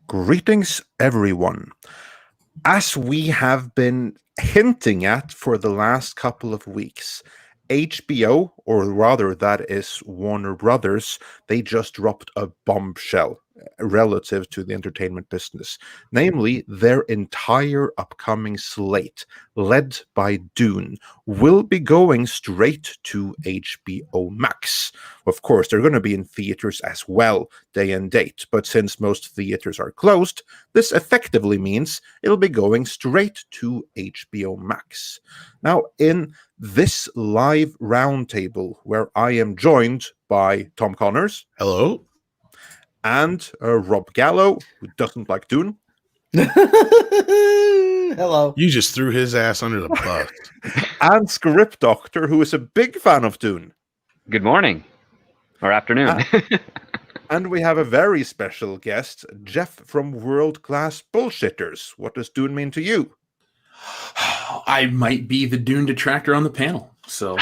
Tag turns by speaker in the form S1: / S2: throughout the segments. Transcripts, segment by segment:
S1: Greetings, everyone. As we have been hinting at for the last couple of weeks, HBO, or rather that is Warner Brothers, they just dropped a bombshell relative to the entertainment business, namely their entire upcoming slate, led by Dune, will be going straight to HBO Max. Of course, they're going to be in theaters as well, day and date, but since most theaters are closed, this effectively means it'll be going straight to HBO Max. Now, in this live roundtable, where I am joined by Tom Connors.
S2: Hello.
S1: And Rob Gallo, who doesn't like Dune.
S3: Hello.
S2: You just threw his ass under the bus.
S1: And Script Doctor, who is a big fan of Dune.
S4: Good morning. Or afternoon.
S1: And we have a very special guest, Jeff from World Class Bullshitters. What does Dune mean to you?
S5: I might be the Dune detractor on the panel. So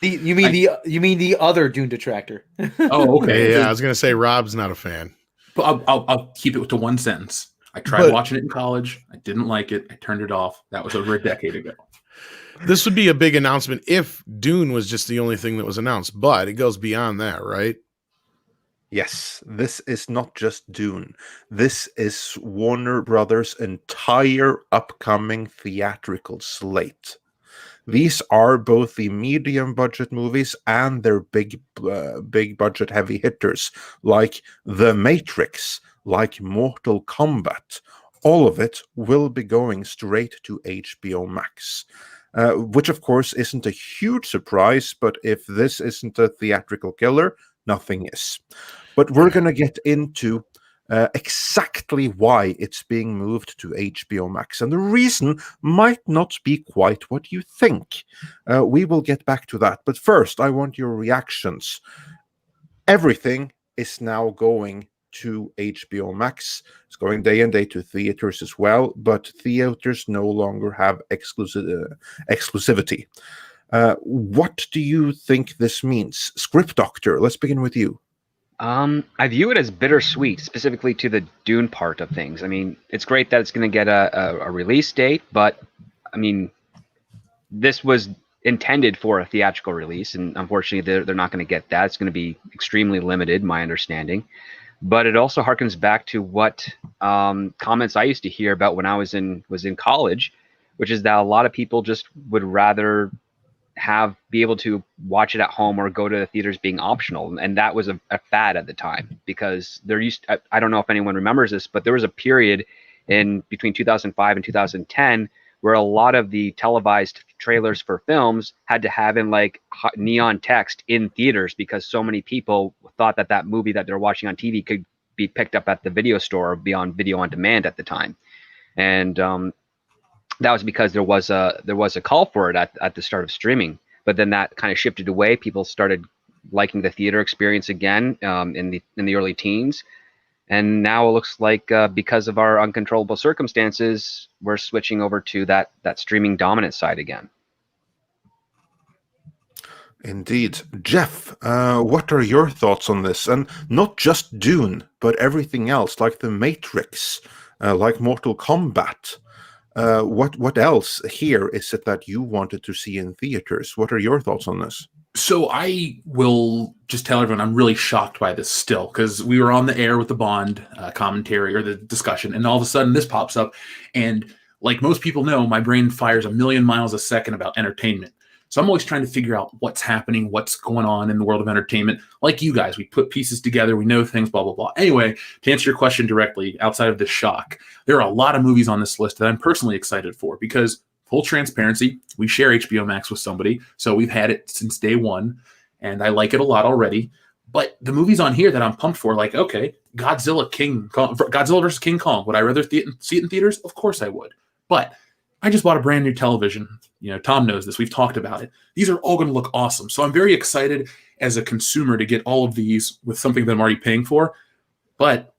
S3: You mean the other Dune detractor?
S5: Oh, okay.
S2: Yeah, I was gonna say Rob's not a fan.
S5: But I'll keep it to one sentence. I tried watching it in college. I didn't like it. I turned it off. That was over a decade ago.
S2: This would be a big announcement if Dune was just the only thing that was announced, but it goes beyond that, right?
S1: Yes, this is not just Dune. This is Warner Brothers' entire upcoming theatrical slate. These are both the medium budget movies and their big budget heavy hitters, like The Matrix, like Mortal Kombat. All of it will be going straight to HBO Max. Which, of course, isn't a huge surprise, but if this isn't a theatrical killer, nothing is. But we're going to get into exactly why it's being moved to HBO Max. And the reason might not be quite what you think. We will get back to that. But first, I want your reactions. Everything is now going to HBO Max. It's going day and day to theaters as well, but theaters no longer have exclusivity. What do you think this means? Script Doctor, let's begin with you.
S4: I view it as bittersweet, specifically to the Dune part of things. I mean, it's great that it's going to get a release date, but I mean, this was intended for a theatrical release, and unfortunately, they're not going to get that. It's going to be extremely limited, my understanding. But it also harkens back to what comments I used to hear about when I was in college, which is that a lot of people just would rather be able to watch it at home or go to the theaters being optional. And that was a fad at the time, because I don't know if anyone remembers this, but there was a period in between 2005 and 2010 where a lot of the televised trailers for films had to have in like neon text in theaters, because so many people thought that movie that they're watching on TV could be picked up at the video store or be on video on demand at the time. And that was because there was a call for it at the start of streaming, but then that kind of shifted away. People started liking the theater experience again in the early teens, and now it looks like because of our uncontrollable circumstances, we're switching over to that streaming dominant side again.
S1: Indeed. Jeff, what are your thoughts on this? And not just Dune, but everything else, like The Matrix, like Mortal Kombat. What else here is it that you wanted to see in theaters? What are your thoughts on this?
S5: So I will just tell everyone I'm really shocked by this still, because we were on the air with the Bond commentary or the discussion, and all of a sudden this pops up. And like most people know, my brain fires a million miles a second about entertainment. So I'm always trying to figure out what's happening, what's going on in the world of entertainment. Like you guys, we put pieces together, we know things, blah, blah, blah. Anyway, to answer your question directly, outside of this shock, there are a lot of movies on this list that I'm personally excited for, because full transparency, we share HBO Max with somebody. So we've had it since day one, and I like it a lot already. But the movies on here that I'm pumped for, like, okay, Godzilla versus King Kong. Would I rather see it in theaters? Of course I would. But I just bought a brand new television. You know, Tom knows this. We've talked about it. These are all going to look awesome. So I'm very excited as a consumer to get all of these with something that I'm already paying for. But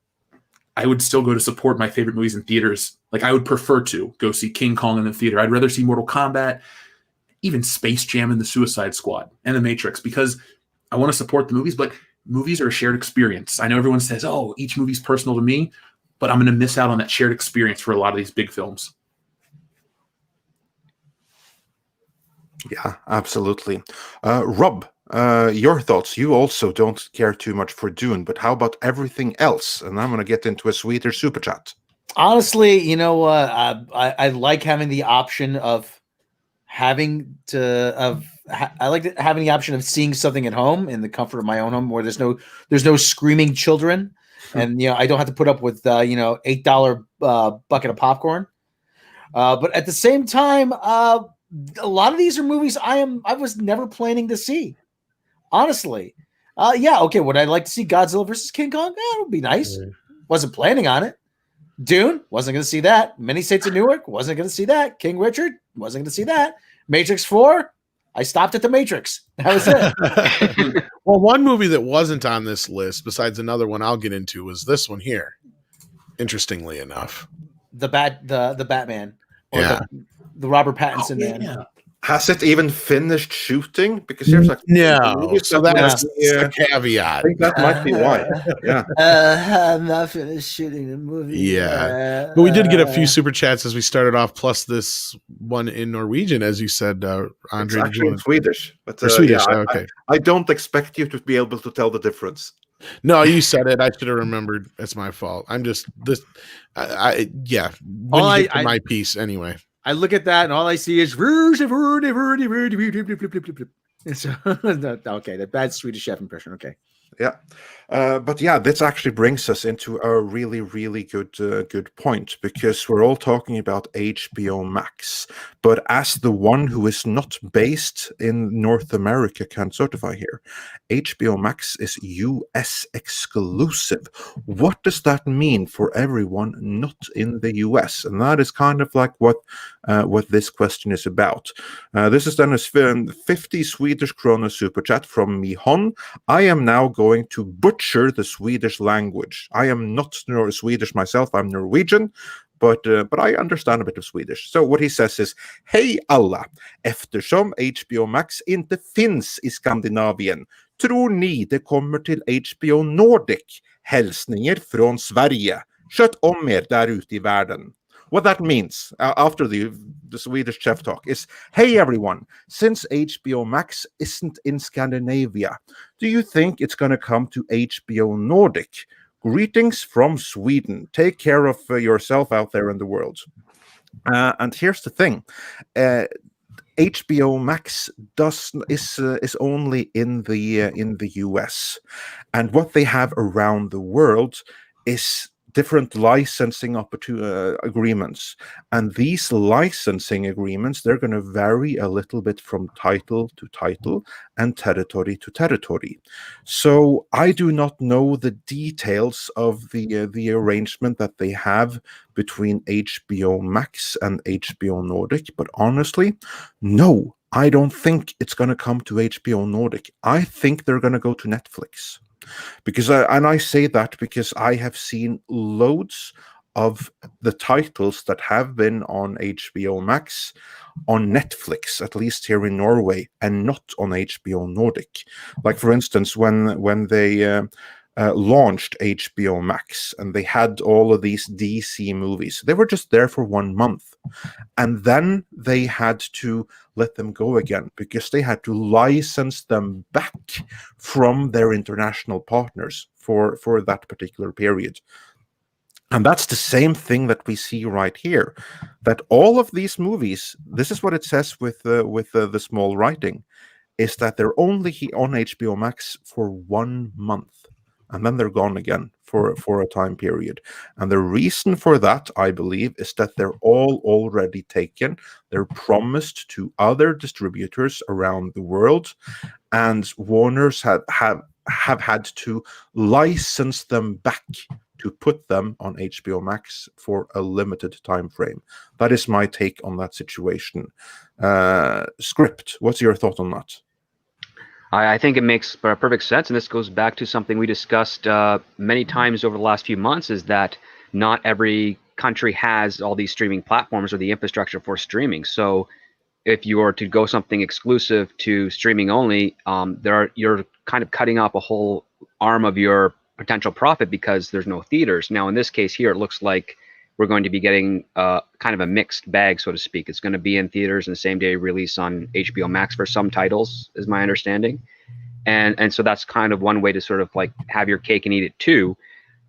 S5: I would still go to support my favorite movies in theaters. Like, I would prefer to go see King Kong in the theater. I'd rather see Mortal Kombat, even Space Jam and the Suicide Squad and The Matrix, because I want to support the movies, but movies are a shared experience. I know everyone says, oh, each movie's personal to me. but I'm going to miss out on that shared experience for a lot of these big films.
S1: Yeah, absolutely. Rob, your thoughts. You also don't care too much for Dune, but how about everything else? And I'm going to get into a sweeter super chat.
S3: Honestly, you know what? I like having the option of having to having the option of seeing something at home in the comfort of my own home, where there's no screaming children, and I don't have to put up with $8 bucket of popcorn. But at the same time, a lot of these are movies I was never planning to see. Honestly, yeah, okay. Would I like to see Godzilla versus King Kong? Yeah, it would be nice. Wasn't planning on it. Dune, wasn't going to see that. Many States of Newark, wasn't going to see that. King Richard, wasn't going to see that. Matrix 4, I stopped at the Matrix. That was it.
S2: Well, one movie that wasn't on this list, besides another one I'll get into, was this one here. Interestingly enough,
S3: the Batman, or
S2: yeah,
S3: the Robert Pattinson man.
S5: Yeah.
S1: Has it even finished shooting? Because there's like
S2: no. So that's
S1: yeah,
S2: a caveat.
S1: I think that might be why. Yeah.
S3: I'm not finished shooting the movie.
S2: Yeah, but we did get a few super chats as we started off, plus this one in Norwegian, as you said, Andre.
S1: It's actually in Swedish, but
S2: Swedish.
S1: yeah,
S2: Okay.
S1: I don't expect you to be able to tell the difference.
S2: No, you said it. I should have remembered. It's my fault. I'm just this. Yeah. When you get to my piece, anyway.
S3: I look at that and all I see is okay, that bad Swedish chef impression. Okay.
S1: Yeah, but yeah, this actually brings us into a really, really good point, because we're all talking about HBO Max. But as the one who is not based in North America can certify here, HBO Max is US exclusive. What does that mean for everyone not in the US? And that is kind of like what this question is about. This is then a 50 Swedish krona super chat from Mihon. I am now going to butcher the Swedish language. I am not Swedish myself, I'm Norwegian, but I understand a bit of Swedish. So what he says is, hej alla, eftersom HBO Max inte finns I Skandinavien, tror ni det kommer till HBO Nordic? Hälsningar från Sverige. Sköt om er där ute I världen. What that means, after the Swedish chef talk, is, hey everyone, since HBO Max isn't in Scandinavia, do you think it's going to come to HBO Nordic? Greetings from Sweden. Take care of yourself out there in the world. And here's the thing. HBO Max is only in the US, and what they have around the world is different licensing agreements, and these licensing agreements, they're going to vary a little bit from title to title and territory to territory. So I do not know the details of the arrangement that they have between HBO Max and HBO Nordic, but honestly, no, I don't think it's going to come to HBO Nordic. I think they're going to go to Netflix. Because I say that because I have seen loads of the titles that have been on HBO Max on Netflix, at least here in Norway, and not on HBO Nordic. Like, for instance, when they launched HBO Max and they had all of these DC movies, they were just there for 1 month, and then they had to let them go again because they had to license them back from their international partners for that particular period. And that's the same thing that we see right here, that all of these movies, this is what it says with the small writing, is that they're only on HBO Max for 1 month, and then they're gone again for a time period. And the reason for that, I believe, is that they're all already taken. They're promised to other distributors around the world, and Warner's have had to license them back to put them on HBO Max for a limited time frame. That is my take on that situation. Script, what's your thought on that?
S4: I think it makes perfect sense, and this goes back to something we discussed many times over the last few months, is that not every country has all these streaming platforms or the infrastructure for streaming. So if you are to go something exclusive to streaming only, you're kind of cutting off a whole arm of your potential profit because there's no theaters. Now, in this case here, it looks like we're going to be getting kind of a mixed bag, so to speak. It's going to be in theaters and same day release on HBO Max for some titles, is my understanding. And so that's kind of one way to sort of like have your cake and eat it too.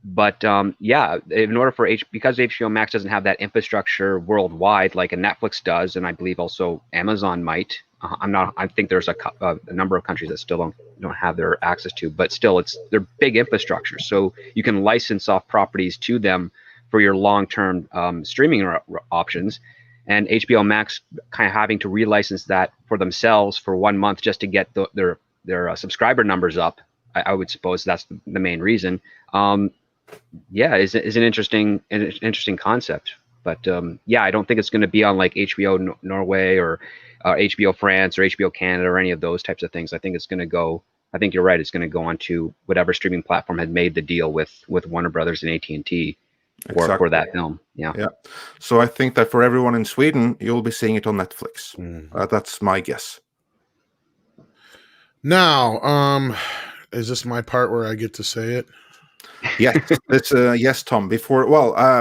S4: But yeah, in order for because HBO Max doesn't have that infrastructure worldwide like a Netflix does, and I believe also Amazon might. I think there's a number of countries that still don't have their access to, but still, they're big infrastructure, so you can license off properties to them for your long-term streaming options. And HBO Max kind of having to relicense that for themselves for 1 month just to get their subscriber numbers up. I would suppose that's the main reason. Yeah, is an interesting concept. But yeah, I don't think it's going to be on like HBO Norway or HBO France or HBO Canada or any of those types of things. I think it's going to go. I think you're right. It's going to go onto whatever streaming platform had made the deal with Warner Brothers and AT&T for that film. Yeah.
S1: Yeah. So I think that for everyone in Sweden, you'll be seeing it on Netflix. That's my guess.
S2: Now, is this my part where I get to say it?
S1: Yes, yes, Tom. Before,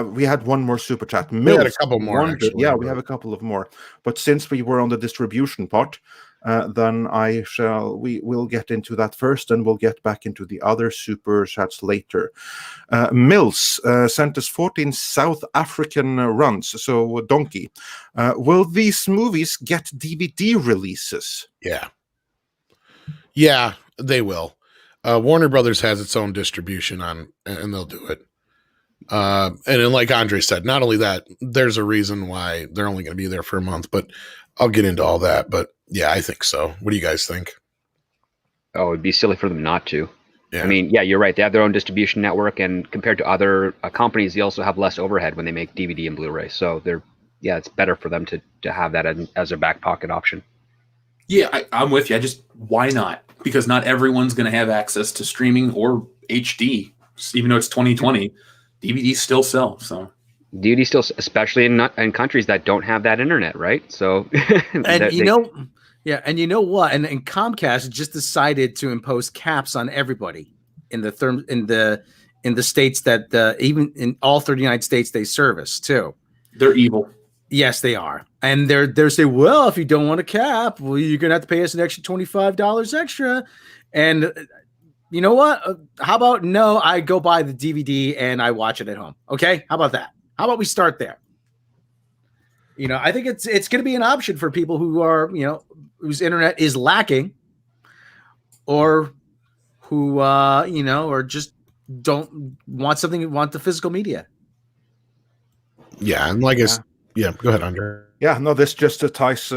S1: we had one more super chat.
S2: We had a couple more. Actually,
S1: we have a couple of more. But since we were on the distribution part, then we will get into that first, and we'll get back into the other super chats later. Mills sent us 14 South African runs. So donkey, will these movies get DVD releases?
S2: Yeah, they will. Warner Brothers has its own distribution and they'll do it. And then, like Andre said, not only that, there's a reason why they're only going to be there for a month, but I'll get into all that. But yeah, I think so. What do you guys think?
S4: Oh, it'd be silly for them not to.
S2: Yeah.
S4: I mean, yeah, you're right. They have their own distribution network, and compared to other companies, they also have less overhead when they make DVD and Blu-ray. So it's better for them to have that as a back pocket option.
S5: Yeah, I'm with you. Why not? Because not everyone's going to have access to streaming or HD. Even though it's 2020, DVDs still sell. So
S4: DVDs still, especially in countries that don't have that internet, right? So,
S3: and you know what? And Comcast just decided to impose caps on everybody in the states that even in all 39 states they service too.
S5: They're evil.
S3: Yes, they are. And they're saying, well, if you don't want a cap, well, you're going to have to pay us an extra $25 extra. And you know what? How about no, I go buy the DVD and I watch it at home. Okay. How about that? How about we start there? I think it's going to be an option for people who are, whose internet is lacking or who, or just don't want the physical media.
S2: Yeah. And yeah, go ahead, Andre.
S1: Yeah, no, this just ties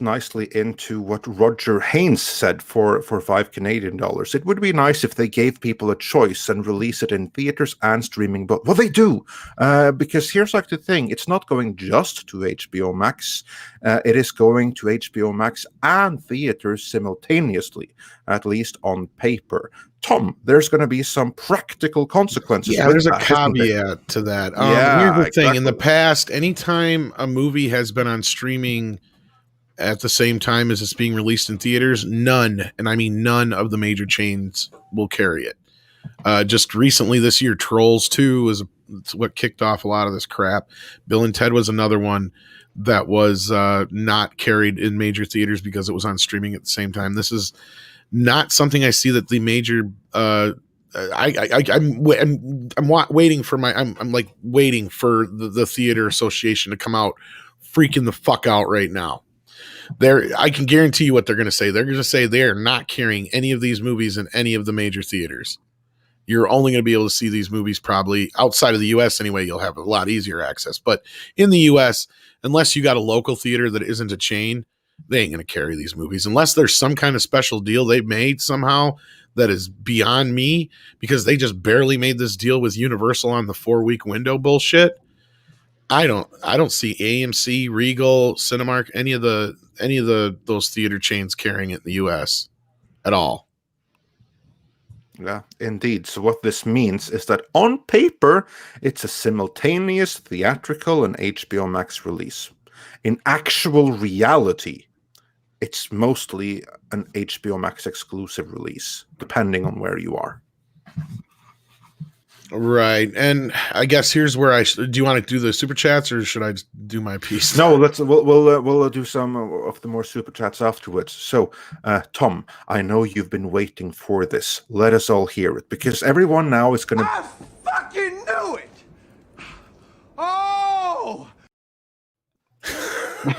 S1: nicely into what Roger Haynes said for $5 Canadian. It would be nice if they gave people a choice and release it in theaters and streaming, but well, they do, because here's like the thing: it's not going just to HBO Max; it is going to HBO Max and theaters simultaneously, at least on paper. Tom, there's going to be some practical consequences.
S2: Yeah, there's a caveat to that. Here's the thing. In the past, anytime a movie has been on streaming at the same time as it's being released in theaters, none, and I mean none of the major chains will carry it. Just recently this year, Trolls 2 is what kicked off a lot of this crap. Bill and Ted was another one that was not carried in major theaters because it was on streaming at the same time. This is not something I see that the major. I'm waiting for the theater association to come out, freaking the fuck out right now. I can guarantee you what they're going to say. They're going to say they are not carrying any of these movies in any of the major theaters. You're only going to be able to see these movies probably outside of the U.S. anyway. You'll have a lot easier access, but in the U.S., unless you got a local theater that isn't a chain, they ain't going to carry these movies unless there's some kind of special deal they've made somehow that is beyond me, because they just barely made this deal with Universal on the 4-week window bullshit. I don't see AMC, Regal, Cinemark, any of those theater chains carrying it in the US at all.
S1: Yeah, indeed. So what this means is that on paper, it's a simultaneous theatrical and HBO Max release. In actual reality, it's mostly an HBO Max exclusive release, depending on where you are.
S2: Right. And I guess here's where do you want to do the super chats or should I just do my piece?
S1: No, we'll do some of the more super chats afterwards. So, Tom, I know you've been waiting for this. Let us all hear it because everyone now is going to.
S6: I fucking knew it! Oh!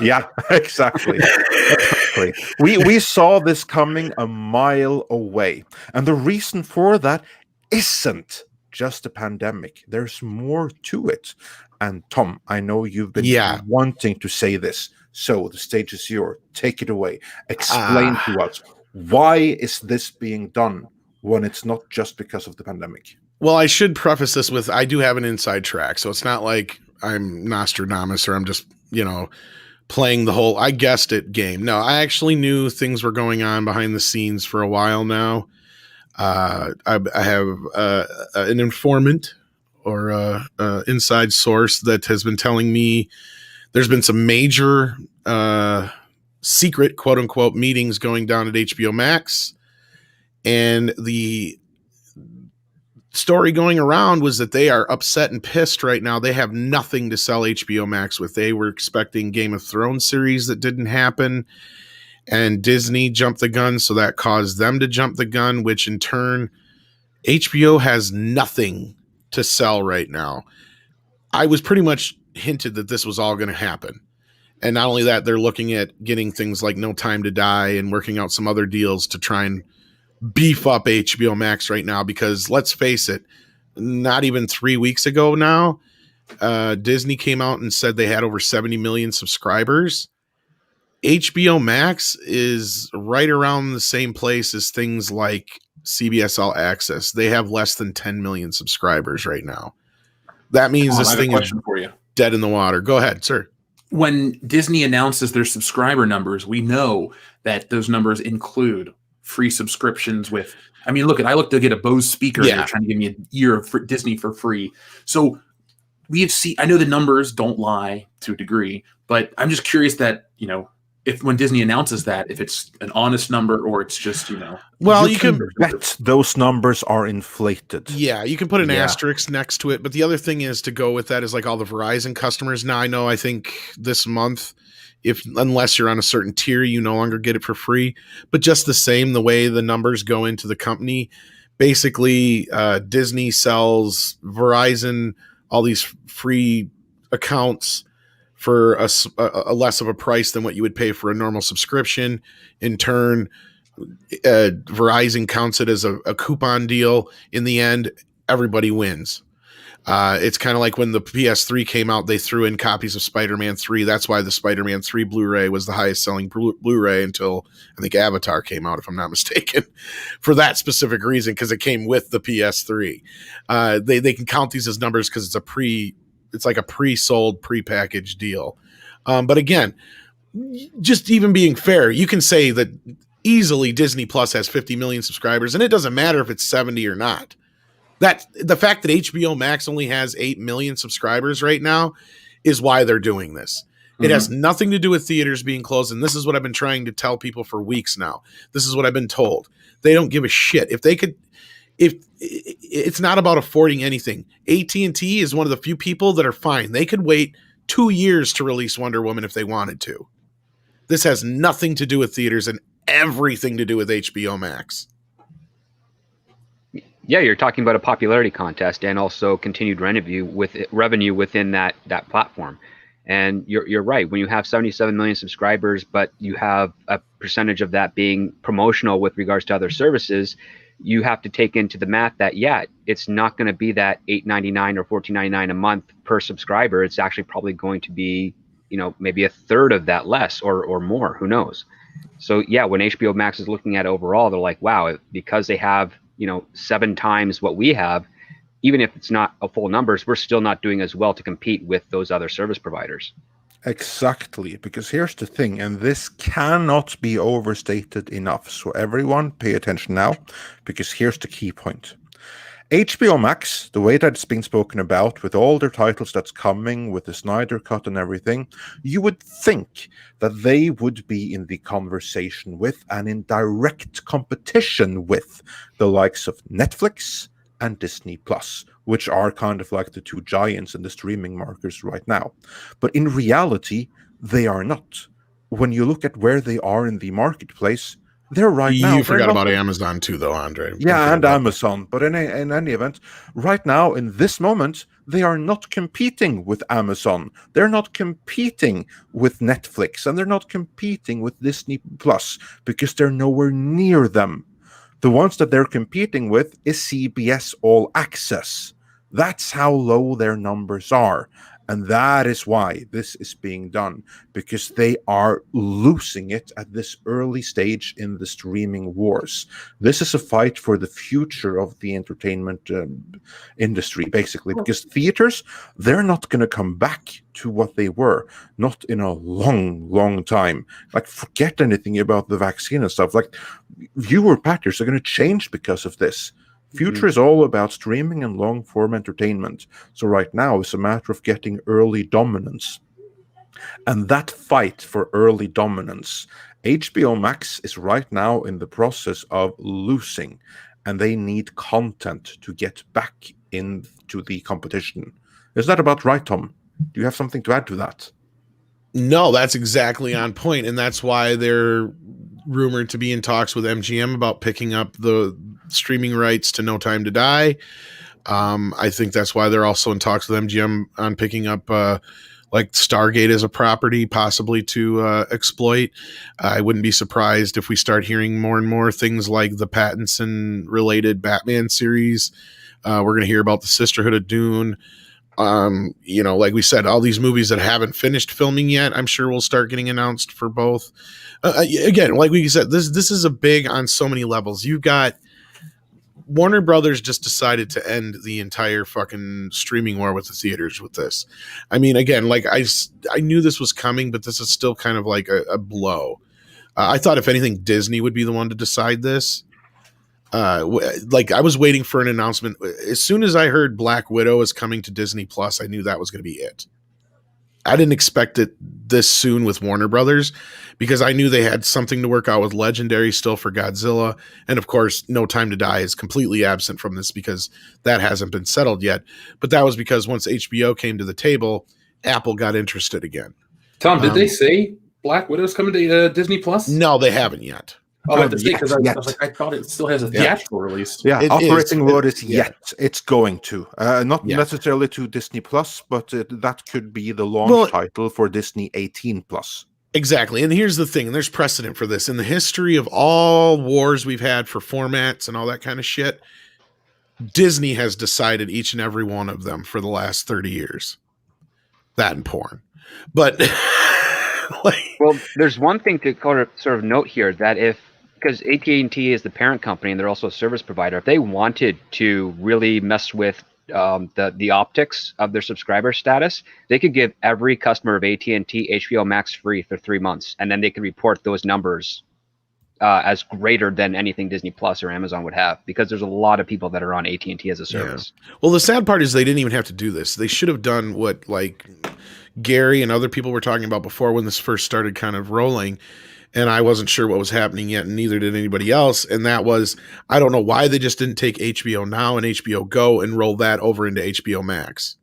S1: Yeah, exactly. Exactly. We saw this coming a mile away, and the reason for that isn't just a pandemic. There's more to it. And Tom, I know you've been wanting to say this, so the stage is yours. Take it away. Explain to us, why is this being done when it's not just because of the pandemic?
S2: Well, I should preface this with I do have an inside track, so it's not like I'm Nostradamus or I'm just, playing the whole I guessed it game. No, I actually knew things were going on behind the scenes for a while now. I have an informant or inside source that has been telling me there's been some major secret quote unquote meetings going down at HBO Max, and the story going around was that they are upset and pissed right now. They have nothing to sell HBO Max with. They were expecting Game of Thrones series that didn't happen, and Disney jumped the gun, so that caused them to jump the gun, which in turn, HBO has nothing to sell right now. I was pretty much hinted that this was all going to happen. And not only that, they're looking at getting things like No Time to Die and working out some other deals to try and beef up HBO Max right now, because let's face it, not even 3 weeks ago now, Disney came out and said they had over 70 million subscribers. HBO Max is right around the same place as things like CBS All Access. They have less than 10 million subscribers right now. That means this thing is
S5: for you.
S2: Dead in the water. Go ahead, sir.
S5: When Disney announces their subscriber numbers, we know that those numbers include free subscriptions with, I looked to get a Bose speaker. They're trying to give me a year of Disney for free. So I know the numbers don't lie to a degree, but I'm just curious that, if when Disney announces that, if it's an honest number or it's just,
S2: well,
S1: you can bet those numbers are inflated.
S2: Yeah, you can put an asterisk next to it. But the other thing is to go with that is like all the Verizon customers. Now, I think this month, unless you're on a certain tier, you no longer get it for free. But just the same, the way the numbers go into the company, basically Disney sells Verizon all these free accounts for a less of a price than what you would pay for a normal subscription. In turn, Verizon counts it as a coupon deal. In the end, everybody wins. It's kind of like when the PS3 came out, they threw in copies of Spider-Man 3. That's why the Spider-Man 3 Blu-ray was the highest selling Blu-ray until I think Avatar came out, if I'm not mistaken, for that specific reason, because it came with the PS3. They can count these as numbers because it's like a pre-sold, pre-packaged deal. But again, just even being fair, you can say that easily Disney Plus has 50 million subscribers, and it doesn't matter if it's 70 or not. That the fact that HBO Max only has 8 million subscribers right now is why they're doing this. It has nothing to do with theaters being closed, and this is what I've been trying to tell people for weeks now. This is what I've been told. They don't give a shit. If it's not about affording anything. AT&T is one of the few people that are fine. They could wait 2 years to release Wonder Woman if they wanted to. This has nothing to do with theaters and everything to do with HBO Max.
S4: Yeah, you're talking about a popularity contest and also continued revenue within that platform. And you're right. When you have 77 million subscribers, but you have a percentage of that being promotional with regards to other services, you have to take into the math that, it's not going to be that $8.99 or $14.99 a month per subscriber. It's actually probably going to be, maybe a third of that less or more. Who knows? So, when HBO Max is looking at it overall, they're like, wow, because they have, 7 times what we have, even if it's not a full numbers, we're still not doing as well to compete with those other service providers.
S1: Exactly, because here's the thing, and this cannot be overstated enough. So everyone pay attention now, because here's the key point. HBO Max, the way that it's been spoken about, with all their titles that's coming, with the Snyder Cut and everything, you would think that they would be in the conversation with and in direct competition with the likes of Netflix, and Disney Plus, which are kind of like the two giants in the streaming markets right now. But in reality, they are not. When you look at where they are in the marketplace, they're right now.
S2: You
S1: they're
S2: forgot
S1: not
S2: about Amazon too, though, Andre. Don't
S1: Yeah,
S2: forget
S1: and
S2: about
S1: Amazon. But in any event, right now, in this moment, they are not competing with Amazon. They're not competing with Netflix, and they're not competing with Disney Plus because they're nowhere near them. The ones that they're competing with is CBS All Access. That's how low their numbers are. And that is why this is being done, because they are losing it at this early stage in the streaming wars. This is a fight for the future of the entertainment industry, basically, because theaters, they're not going to come back to what they were, not in a long, long time. Like, forget anything about the vaccine and stuff. Like, viewer patterns are going to change because of this. Future is all about streaming and long form entertainment. So right now it's a matter of getting early dominance. And that fight for early dominance, HBO Max is right now in the process of losing, and they need content to get back into the competition. Is that about right, Tom? Do you have something to add to that?
S2: No, that's exactly on point, and that's why they're rumored to be in talks with MGM about picking up the streaming rights to No Time to Die. I think that's why they're also in talks with MGM on picking up like Stargate as a property, possibly to exploit. I wouldn't be surprised if we start hearing more and more things like the Pattinson related Batman series. We're going to hear about the Sisterhood of Dune. Like we said, all these movies that haven't finished filming yet, I'm sure will start getting announced for both. Again, like we said, this is a big on so many levels. You've got Warner Brothers just decided to end the entire fucking streaming war with the theaters with this. I mean, again, like I knew this was coming, but this is still kind of like a blow. I thought if anything, Disney would be the one to decide this. Like I was waiting for an announcement. As soon as I heard Black Widow is coming to Disney Plus, I knew that was going to be it. I didn't expect it this soon with Warner Brothers because I knew they had something to work out with Legendary still for Godzilla. And of course, No Time to Die is completely absent from this because that hasn't been settled yet. But that was because once HBO came to the table, Apple got interested again.
S5: Tom, did they say Black Widow's coming to Disney Plus?
S2: No, they haven't yet.
S5: Oh, I thought it still has a theatrical release.
S1: Yeah, operating word is yet. It's going to. Not
S2: Yeah.
S1: necessarily to Disney Plus, but that could be the launch title for Disney 18 Plus.
S2: Exactly. And here's the thing, and there's precedent for this. In the history of all wars we've had for formats and all that kind of shit, Disney has decided each and every one of them for the last 30 years. That and porn. But
S4: well, there's one thing to sort of note here that because AT&T is the parent company and they're also a service provider, if they wanted to really mess with the optics of their subscriber status, they could give every customer of AT&T HBO Max free for 3 months, and then they could report those numbers as greater than anything Disney Plus or Amazon would have, because there's a lot of people that are on AT&T as a service.
S2: Yeah. Well, the sad part is they didn't even have to do this. They should have done what like Gary and other people were talking about before when this first started kind of rolling. And I wasn't sure what was happening yet, and neither did anybody else. And that was, I don't know why they just didn't take HBO Now and HBO Go and roll that over into HBO Max.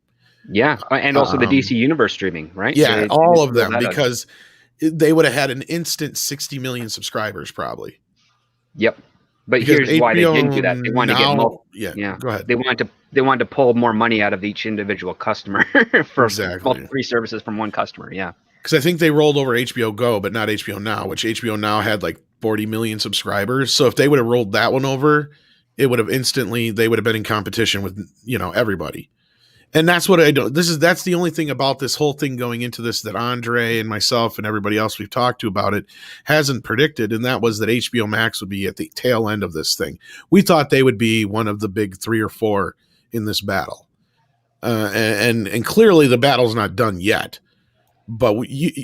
S4: Yeah, and also the DC Universe streaming, right?
S2: Yeah,
S4: so
S2: all of them, because they would have had an instant 60 million subscribers probably.
S4: Yep. But
S2: Because
S4: here's why they
S2: HBO
S4: didn't do that. They wanted to get more.
S2: Yeah, go ahead.
S4: They wanted to pull more money out of each individual customer for
S2: Exactly.
S4: free services from one customer. Yeah.
S2: Because I think they rolled over HBO Go, but not HBO Now, which HBO Now had like 40 million subscribers. So if they would have rolled that one over, it would have they would have been in competition with, everybody. And that's what I don't, that's the only thing about this whole thing going into this that Andre and myself and everybody else we've talked to about it hasn't predicted. And that was that HBO Max would be at the tail end of this thing. We thought they would be one of the big 3 or 4 in this battle. And clearly the battle's not done yet. But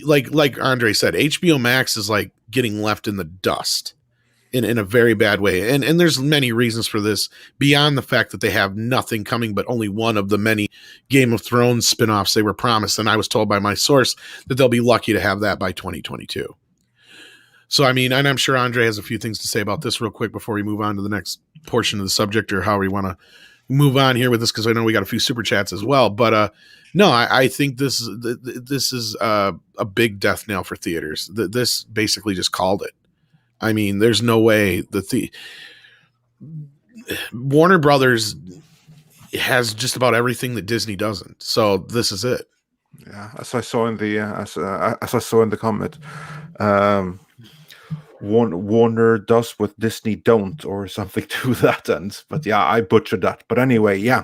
S2: like Andre said, HBO Max is like getting left in the dust in a very bad way. And there's many reasons for this beyond the fact that they have nothing coming but only one of the many Game of Thrones spinoffs they were promised. And I was told by my source that they'll be lucky to have that by 2022. So, I mean, and I'm sure Andre has a few things to say about this real quick before we move on to the next portion of the subject or how we want to move on here with this because I know we got a few super chats as well. But no, I think this is a big death knell for theaters. This basically just called it. I mean, there's no way Warner Brothers has just about everything that Disney doesn't. So this is it.
S1: Yeah, as I saw in the as I saw in the comment, um, Warner does what Disney don't, or something to that end. But yeah, I butchered that. But anyway, yeah.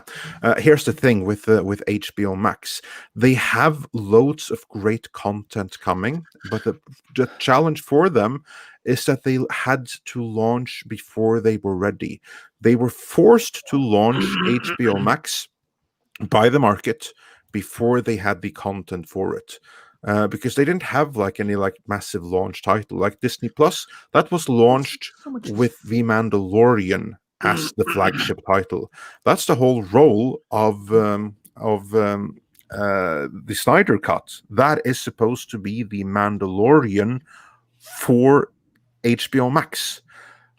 S1: Here's the thing with HBO Max: they have loads of great content coming, but the challenge for them is that they had to launch before they were ready. They were forced to launch HBO Max by the market before they had the content for it. Because they didn't have any massive launch title like Disney Plus. That was launched with The Mandalorian as the flagship title. That's the whole role of the Snyder Cut. That is supposed to be The Mandalorian for HBO Max.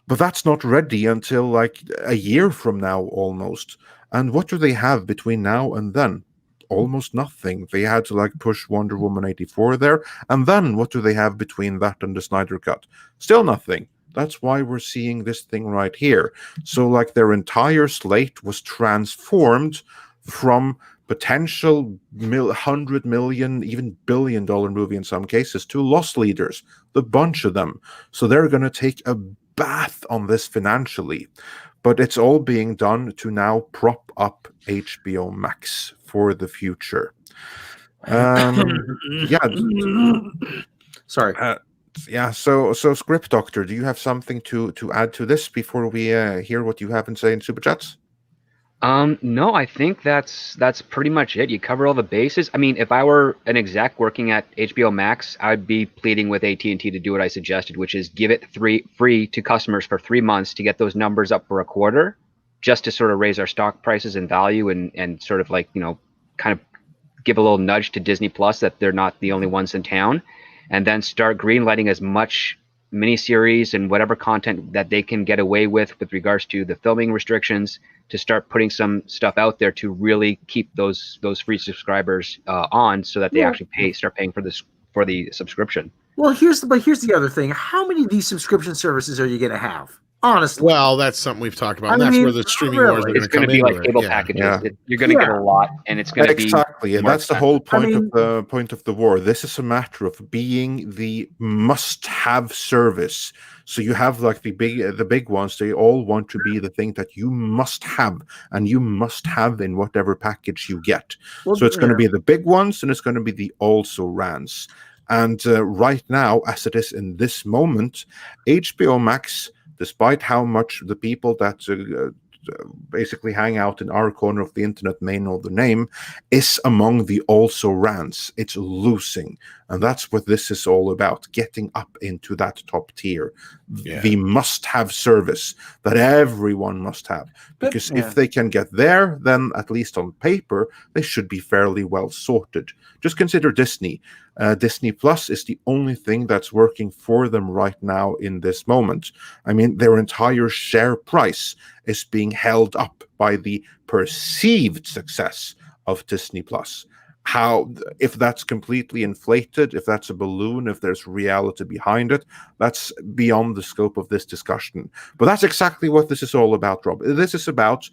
S1: But that's not ready until a year from now almost. And what do they have between now and then? Almost nothing. They had to push Wonder Woman 84 there. And then what do they have between that and the Snyder Cut? Still nothing. That's why we're seeing this thing right here. So their entire slate was transformed from potential $100 million, even $1 billion movie in some cases, to loss leaders, the bunch of them. So they're going to take a bath on this financially. But it's all being done to now prop up HBO Max for the future. Yeah.
S3: Sorry.
S1: Yeah. So Script Doctor, do you have something to add to this before we hear what you have and say in Super Chats?
S4: No, I think that's pretty much it. You cover all the bases. I mean, if I were an exec working at HBO Max, I'd be pleading with AT&T to do what I suggested, which is give it free to customers for 3 months to get those numbers up for a quarter, just to sort of raise our stock prices and value and sort of kind of give a little nudge to Disney Plus that they're not the only ones in town, and then start greenlighting as much miniseries and whatever content that they can get away with regards to the filming restrictions, to start putting some stuff out there to really keep those free subscribers on, so that they actually start paying for the subscription.
S3: Well, here's the other thing. How many of these subscription services are you going to have? Honestly.
S2: Well, that's something we've talked about. And that's where the streaming wars are going to come in.
S4: It's going to be like cable packages. Yeah. You're going to get a lot, and it's going to be
S1: exactly. And that's the whole point of the war. This is a matter of being the must-have service. So you have the big ones. They all want to be the thing that you must have, and you must have in whatever package you get. Well, so it's going to be the big ones, and it's going to be the also rans. And right now, as it is in this moment, HBO Max, despite how much the people that basically hang out in our corner of the internet may know the name, is among the also rans. It's losing. And that's what this is all about, getting up into that top tier. Yeah. The must-have service that everyone must have. Because if they can get there, then at least on paper, they should be fairly well sorted. Just consider Disney. Disney Plus is the only thing that's working for them right now in this moment. I mean, their entire share price is being held up by the perceived success of Disney Plus. If that's completely inflated, if that's a balloon, if there's reality behind it, that's beyond the scope of this discussion. But that's exactly what this is all about, Rob. This is about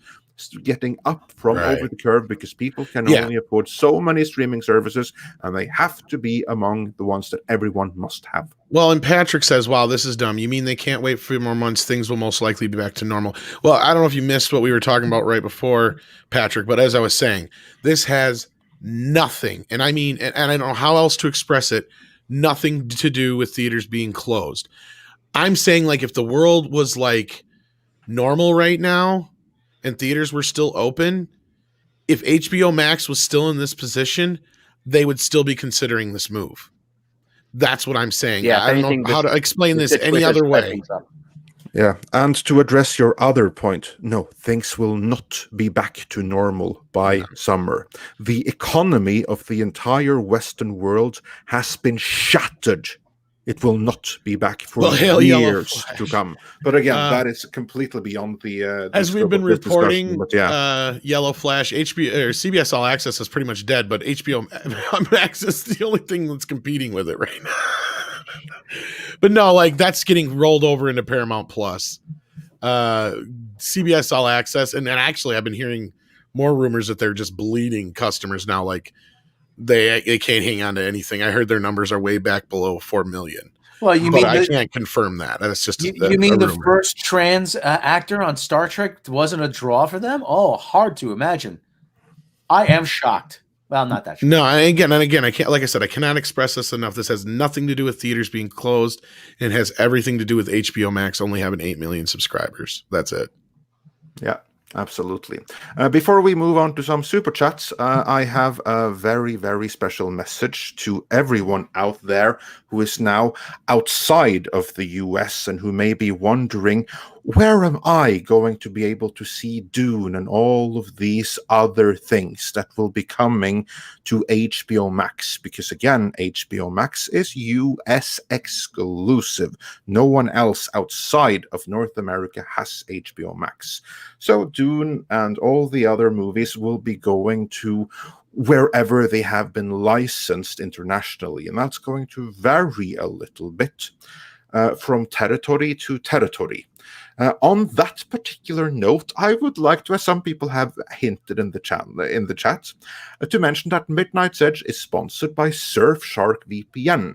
S1: getting up from over the curve, because people can only afford so many streaming services, and they have to be among the ones that everyone must have.
S2: Well, and Patrick says, wow, this is dumb. You mean they can't wait for more months? Things will most likely be back to normal. Well, I don't know if you missed what we were talking about right before, Patrick, but as I was saying, this has nothing, and I mean, and I don't know how else to express it, nothing to do with theaters being closed. I'm saying, if the world was normal right now, and theaters were still open, if HBO Max was still in this position, they would still be considering this move. That's what I'm saying. Yeah, I don't know how to explain this any other way.
S1: Yeah, and to address your other point, no, things will not be back to normal by summer. The economy of the entire Western world has been shattered It will not be back for
S2: Well, hail Yellow
S1: years
S2: Flash.
S1: to come. But again,
S2: Uh,
S1: that is completely beyond the
S2: As we've
S1: scope
S2: been
S1: of this discussion.
S2: reporting,
S1: But yeah,
S2: Yellow Flash, HBO or CBS All Access is pretty much dead, but HBO Max is the only thing that's competing with it right now. But no, like that's getting rolled over into Paramount Plus. CBS All Access, and actually, I've been hearing more rumors that they're just bleeding customers now. Like they can't hang on to anything. I heard their numbers are way back below 4 million.
S3: Well, you
S2: But
S3: mean
S2: I can't confirm that. That's just
S3: you mean the
S2: rumor.
S3: first trans actor on Star Trek wasn't a draw for them? Oh, hard to imagine. I am shocked. Well, not that shocked.
S2: No, and again, I can't. Like I said, I cannot express this enough. This has nothing to do with theaters being closed, and has everything to do with HBO Max only having 8 million subscribers. That's it.
S1: yeah. Absolutely. Before we move on to some super chats, I have a very, very special message to everyone out there who is now outside of the US and who may be wondering, where am I going to be able to see Dune and all of these other things that will be coming to HBO Max? Because again, HBO Max is US exclusive. No one else outside of North America has HBO Max. So Dune and all the other movies will be going to wherever they have been licensed internationally, and that's going to vary a little bit from territory to territory. On that particular note, I would like to, as some people have hinted in the chat, to mention that Midnight's Edge is sponsored by Surfshark VPN.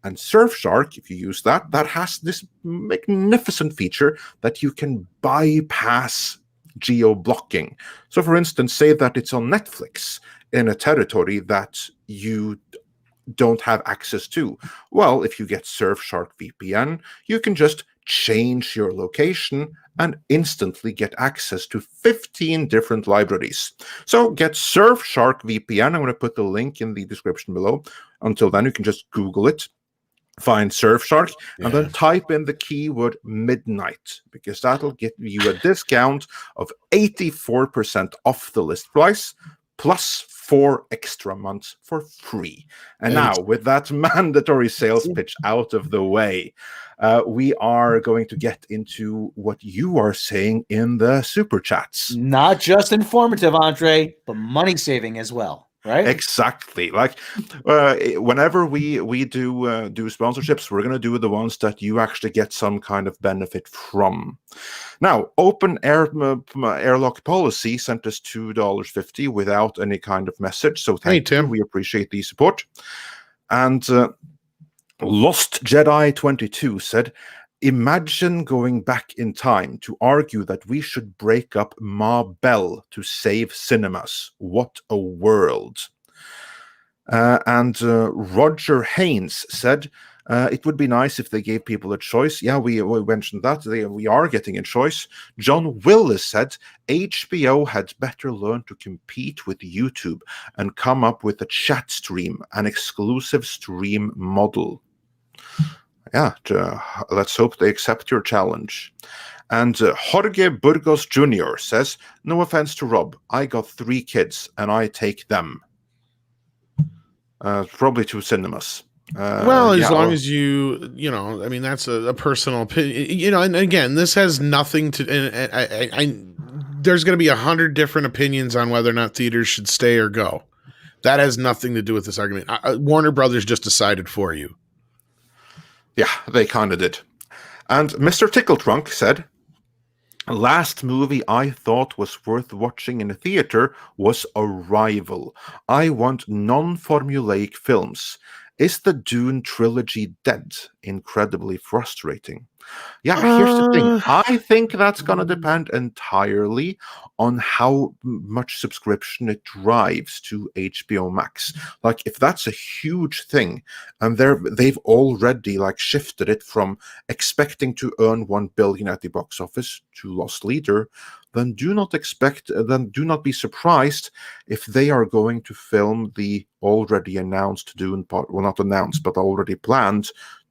S1: And Surfshark, if you use that has this magnificent feature that you can bypass geo-blocking. So for instance, say that it's on Netflix in a territory that you don't have access to. Well, if you get Surfshark VPN, you can just change your location and instantly get access to 15 different libraries. So get Surfshark VPN. I'm going to put the link in the description below. Until then, you can just Google it, find Surfshark, and then type in the keyword midnight, because that'll get you a discount of 84% off the list price, plus 4 extra months for free. And now, with that mandatory sales pitch out of the way, we are going to get into what you are saying in the super chats.
S3: Not just informative, Andre, but money saving as well, right?
S1: Exactly. Like whenever we do sponsorships, we're going to do the ones that you actually get some kind of benefit from. Now, Open Airlock Policy sent us $2.50 without any kind of message. So thank you. We appreciate the support. And Lost Jedi 22 said, imagine going back in time to argue that we should break up Ma Bell to save cinemas. What a world. And Roger Haynes said, it would be nice if they gave people a choice. Yeah, we mentioned that. We are getting a choice. John Willis said, HBO had better learn to compete with YouTube and come up with a chat stream, an exclusive stream model. Yeah, let's hope they accept your challenge. And Jorge Burgos Jr. says, no offense to Rob, I got 3 kids and I take them. Probably to cinemas.
S2: As long as you know, I mean, that's a personal opinion, and again, this has nothing to, there's going to be 100 different opinions on whether or not theaters should stay or go. That has nothing to do with this argument. Warner Brothers just decided for you.
S1: Yeah, they kind of did. And Mr. Tickletrunk said, last movie I thought was worth watching in a theater was Arrival. I want non-formulaic films. Is the Dune trilogy dead? Incredibly frustrating. Yeah, here's the thing. I think that's going to depend entirely on how much subscription it drives to HBO Max. Like, if that's a huge thing, and they've already shifted it from expecting to earn 1 billion at the box office to loss leader, then do not be surprised if they are going to film the already announced Dune part, well, not announced, but already planned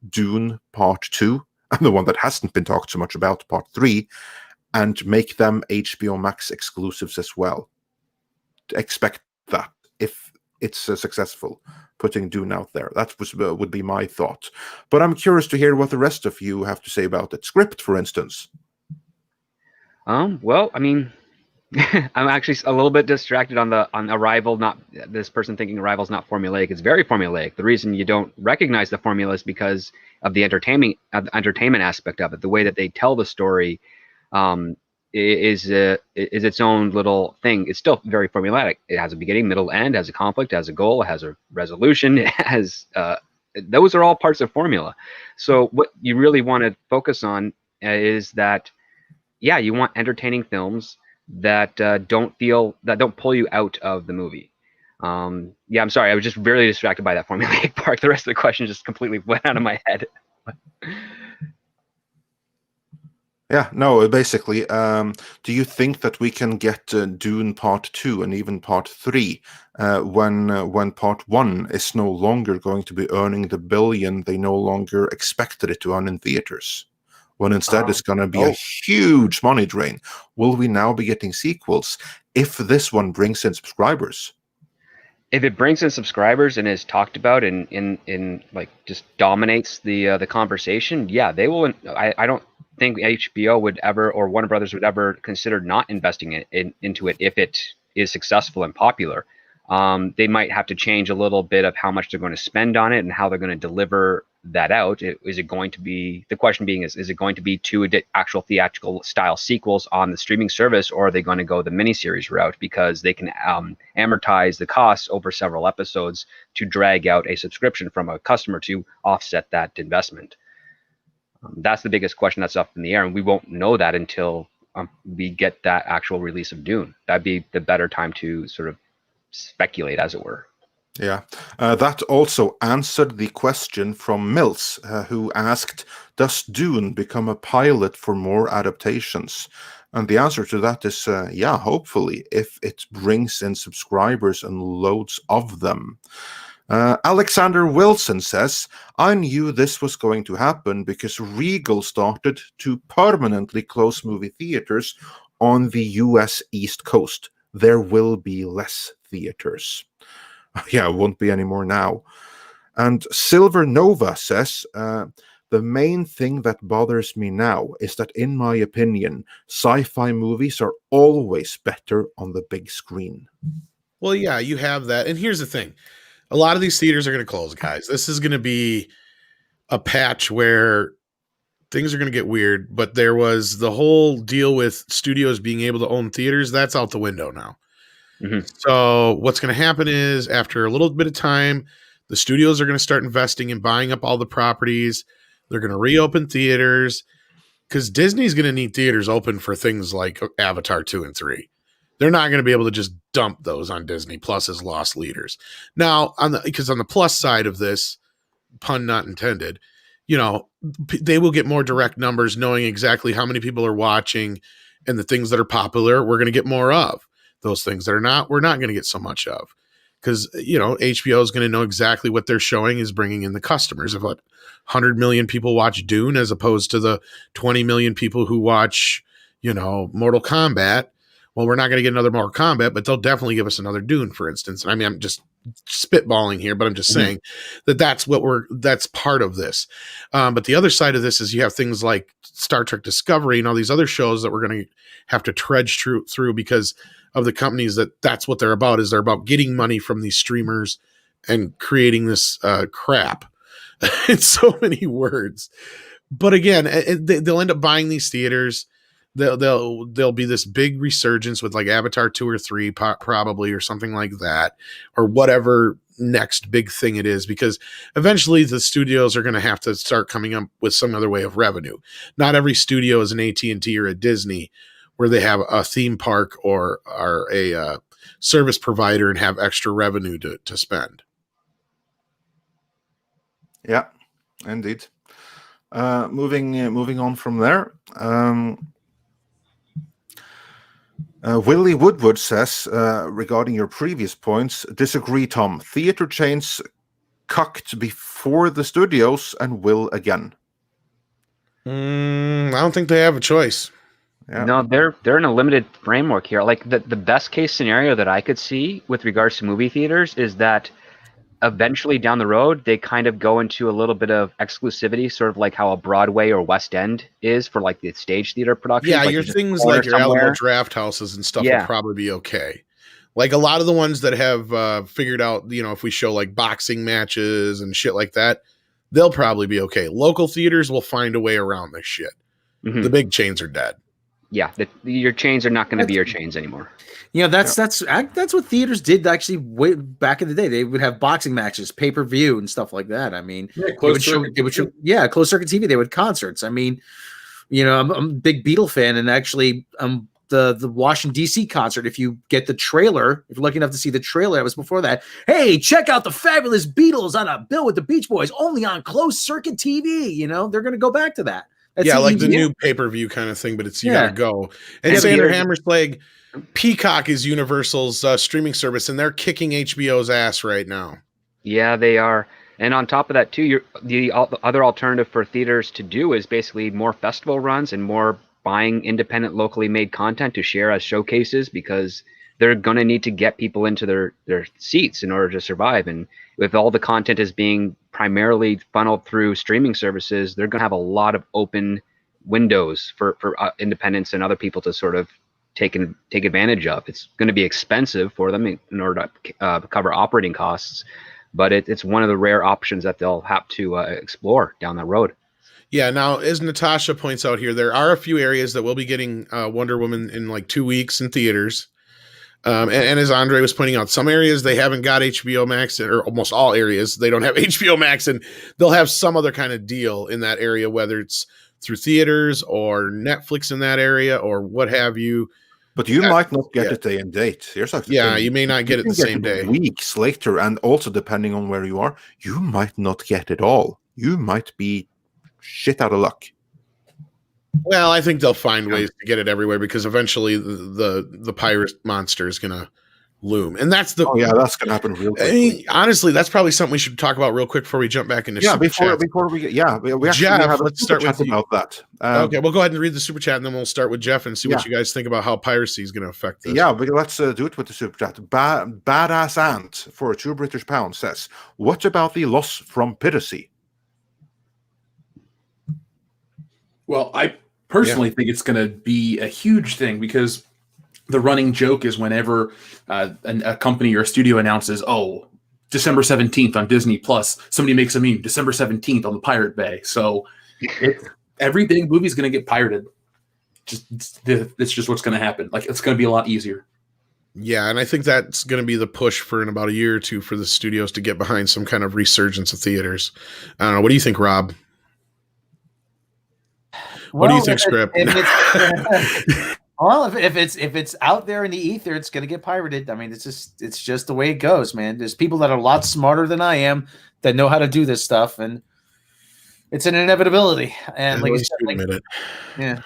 S1: Dune Part 2, and the one that hasn't been talked so much about, Part 3, and make them HBO Max exclusives as well. Expect that. If it's successful putting Dune out there. That would be my thought. But I'm curious to hear what the rest of you have to say about it. Script, for instance.
S4: Well, I mean, I'm actually a little bit distracted on Arrival. Not this person thinking Arrival's not formulaic. It's very formulaic. The reason you don't recognize the formula is because of the entertainment aspect of it. The way that they tell the story is its own little thing. It's still very formulaic. It has a beginning, middle, end. Has a conflict. Has a goal. Has a resolution. It has those are all parts of formula. So what you really want to focus on is that, yeah, you want entertaining films that don't pull you out of the movie. Yeah, I'm sorry. I was just really distracted by that formulaic part. The rest of the question just completely went out of my head.
S1: Yeah, no, basically, do you think that we can get Dune Part 2 and even Part 3 when Part 1 is no longer going to be earning the billion they no longer expected it to earn in theaters? When instead it's going to be a huge money drain. Will we now be getting sequels if this one brings in subscribers?
S4: If it brings in subscribers and is talked about in like just dominates the conversation, yeah, they will. I don't think HBO would ever, or Warner Brothers would ever, consider not investing into it if it is successful and popular. They might have to change a little bit of how much they're going to spend on it and how they're going to deliver that out. Is it going to be, the question being is it going to be two actual theatrical style sequels on the streaming service, or are they going to go the miniseries route because they can amortize the costs over several episodes to drag out a subscription from a customer to offset that investment? That's the biggest question that's up in the air, and we won't know that until we get that actual release of Dune. That'd be the better time to sort of speculate, as it were.
S1: Yeah, that also answered the question from Mills, who asked, does Dune become a pilot for more adaptations? And the answer to that is, yeah, hopefully, if it brings in subscribers and loads of them. Alexander Wilson says, I knew this was going to happen because Regal started to permanently close movie theaters on the US East Coast. There will be less theaters. Yeah, it won't be anymore now. And Silver Nova says, the main thing that bothers me now is that, in my opinion, sci-fi movies are always better on the big screen.
S2: Well, yeah, you have that. And here's the thing. A lot of these theaters are going to close, guys. This is going to be a patch where things are going to get weird, but there was the whole deal with studios being able to own theaters. That's out the window now.
S4: Mm-hmm.
S2: So what's going to happen is, after a little bit of time, the studios are going to start investing in buying up all the properties. They're going to reopen theaters because Disney's going to need theaters open for things like Avatar 2 and 3. They're not going to be able to just dump those on Disney Plus as lost leaders. Now, because on the plus side of this, pun not intended, they will get more direct numbers, knowing exactly how many people are watching, and the things that are popular, we're going to get more of. Those things that are not, we're not going to get so much of, because HBO is going to know exactly what they're showing is bringing in the customers. If 100 million people watch Dune as opposed to the 20 million people who watch Mortal Kombat, well, we're not going to get another Mortal Kombat, but they'll definitely give us another Dune, for instance. And I mean, I'm just spitballing here, but I'm just saying that's part of this. But the other side of this is you have things like Star Trek Discovery and all these other shows that we're going to have to trudge through because of the companies that's what they're about. Is they're about getting money from these streamers and creating this crap. It's so many words, but again, they'll end up buying these theaters. There'll be this big resurgence with like Avatar 2 or 3 probably, or something like that, or whatever next big thing it is, because eventually the studios are going to have to start coming up with some other way of revenue. Not every studio is an AT&T or a Disney where they have a theme park or a service provider and have extra revenue to spend.
S1: Yeah, indeed. Moving on from there. Willie Woodward says, regarding your previous points, disagree, Tom. Theater chains cucked before the studios and will again.
S2: I don't think they have a choice.
S1: Yeah.
S4: No, they're in a limited framework here. Like the best case scenario that I could see with regards to movie theaters is that eventually down the road they kind of go into a little bit of exclusivity, sort of like how a Broadway or West End is for like the stage theater productions.
S2: Yeah,
S4: like
S2: your
S4: there's just a
S2: things
S4: corner
S2: like your Alamo
S4: somewhere.
S2: Draft Houses and stuff will
S4: Yeah.
S2: probably be okay. Like a lot of the ones that have figured out, if we show like boxing matches and shit like that, they'll probably be okay. Local theaters will find a way around this shit.
S4: Mhm.
S2: The big chains are dead.
S4: Yeah, your chains are not going to be your chains anymore.
S3: That's what theaters did actually way back in the day. They would have boxing matches, pay-per-view and stuff like that. I mean,
S5: closed circuit
S3: closed circuit TV. They would concerts. I mean, I'm a big Beatle fan, and actually, the Washington D.C. concert. If you get the trailer, if you're lucky enough to see the trailer, that was before that. Hey, check out the fabulous Beatles on a bill with the Beach Boys, only on closed circuit TV. They're going to go back to that. That's
S2: like the new pay-per-view kind of thing, but it's you gotta go. And
S4: Yeah,
S2: Sander
S4: but
S2: Hammerslag, Peacock is Universal's streaming service, and they're kicking HBO's ass right now.
S4: Yeah, they are. And on top of that, too, the other alternative for theaters to do is basically more festival runs and more buying independent, locally made content to share as showcases, because they're going to need to get people into their seats in order to survive. And with all the content is being primarily funneled through streaming services, they're going to have a lot of open windows for independents and other people to sort of take advantage of. It's going to be expensive for them in order to cover operating costs, but it's one of the rare options that they'll have to explore down the road.
S2: Yeah, now, as Natasha points out here, there are a few areas that will be getting Wonder Woman in like 2 weeks in theaters. And as Andre was pointing out, some areas they haven't got HBO Max, or almost all areas they don't have HBO Max, and they'll have some other kind of deal in that area, whether it's through theaters or Netflix in that area or what have you.
S1: But you might not get it day and date. Here's the thing.
S2: You may not get it the same day.
S1: Weeks later, and also depending on where you are, you might not get it all. You might be shit out of luck.
S2: Well, I think they'll find ways to get it everywhere, because eventually the pirate monster is going to loom, and that's the.
S1: Oh yeah, that's going to happen real quick.
S2: I mean, honestly, that's probably something we should talk about real quick before we jump back into
S1: before we get we actually
S2: Jeff,
S1: have a
S2: let's start
S1: chat
S2: with you.
S1: about that.
S2: Okay, we'll go ahead and read the super chat, and then we'll start with Jeff and see what you guys think about how piracy is going to affect this.
S1: Yeah, but let's do it with the super chat. Badass Ant for £2 says, "What about the loss from piracy?"
S5: Well, I personally think it's going to be a huge thing, because the running joke is whenever a company or a studio announces, "Oh, December 17th on Disney Plus," somebody makes a meme, December 17th on the Pirate Bay. So every big movie is going to get pirated. It's just what's going to happen. Like, it's going to be a lot easier.
S2: Yeah, and I think that's going to be the push for in about a year or two for the studios to get behind some kind of resurgence of theaters. I don't know. What do you think, Rob? What do you think, Script?
S3: Well, if it's out there in the ether, it's going to get pirated. I mean, it's just the way it goes, man. There's people that are a lot smarter than I am that know how to do this stuff, and it's an inevitability. And like you said,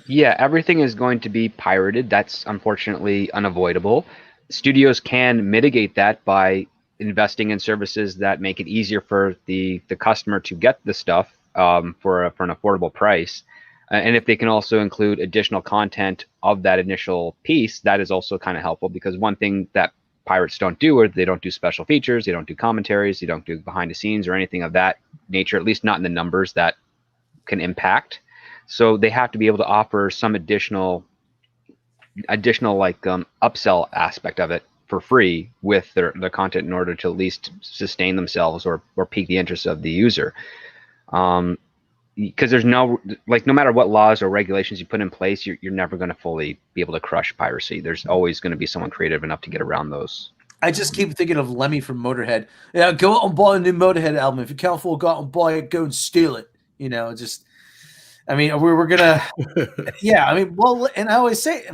S4: yeah, everything is going to be pirated. That's unfortunately unavoidable. Studios can mitigate that by investing in services that make it easier for the customer to get the stuff for an affordable price. And if they can also include additional content of that initial piece, that is also kind of helpful, because one thing that pirates don't do is they don't do special features, they don't do commentaries, they don't do behind the scenes or anything of that nature, at least not in the numbers that can impact. So they have to be able to offer some additional like upsell aspect of it for free with their content in order to at least sustain themselves or pique the interest of the user. Because there's no matter what laws or regulations you put in place, you're never going to fully be able to crush piracy. There's always going to be someone creative enough to get around those.
S3: I just keep thinking of Lemmy from Motorhead. Yeah, go out and buy a new Motorhead album. If you can't afford, go out and buy it. Go and steal it. We're gonna. Yeah, I mean, well, and I always say,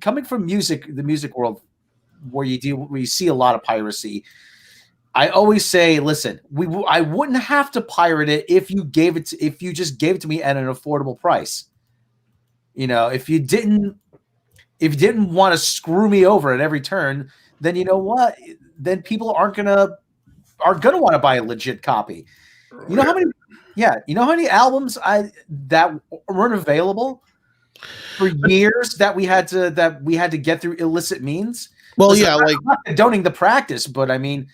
S3: coming from the music world, where you see a lot of piracy. I always say, listen, I wouldn't have to pirate it if you just gave it to me at an affordable price. If you didn't want to screw me over at every turn, then you know what? Then people are gonna want to buy a legit copy. You know how many albums that weren't available for years that we had to get through illicit means.
S2: Well,
S3: Listen,
S2: yeah, like
S3: I'm not condoning the practice, but I mean,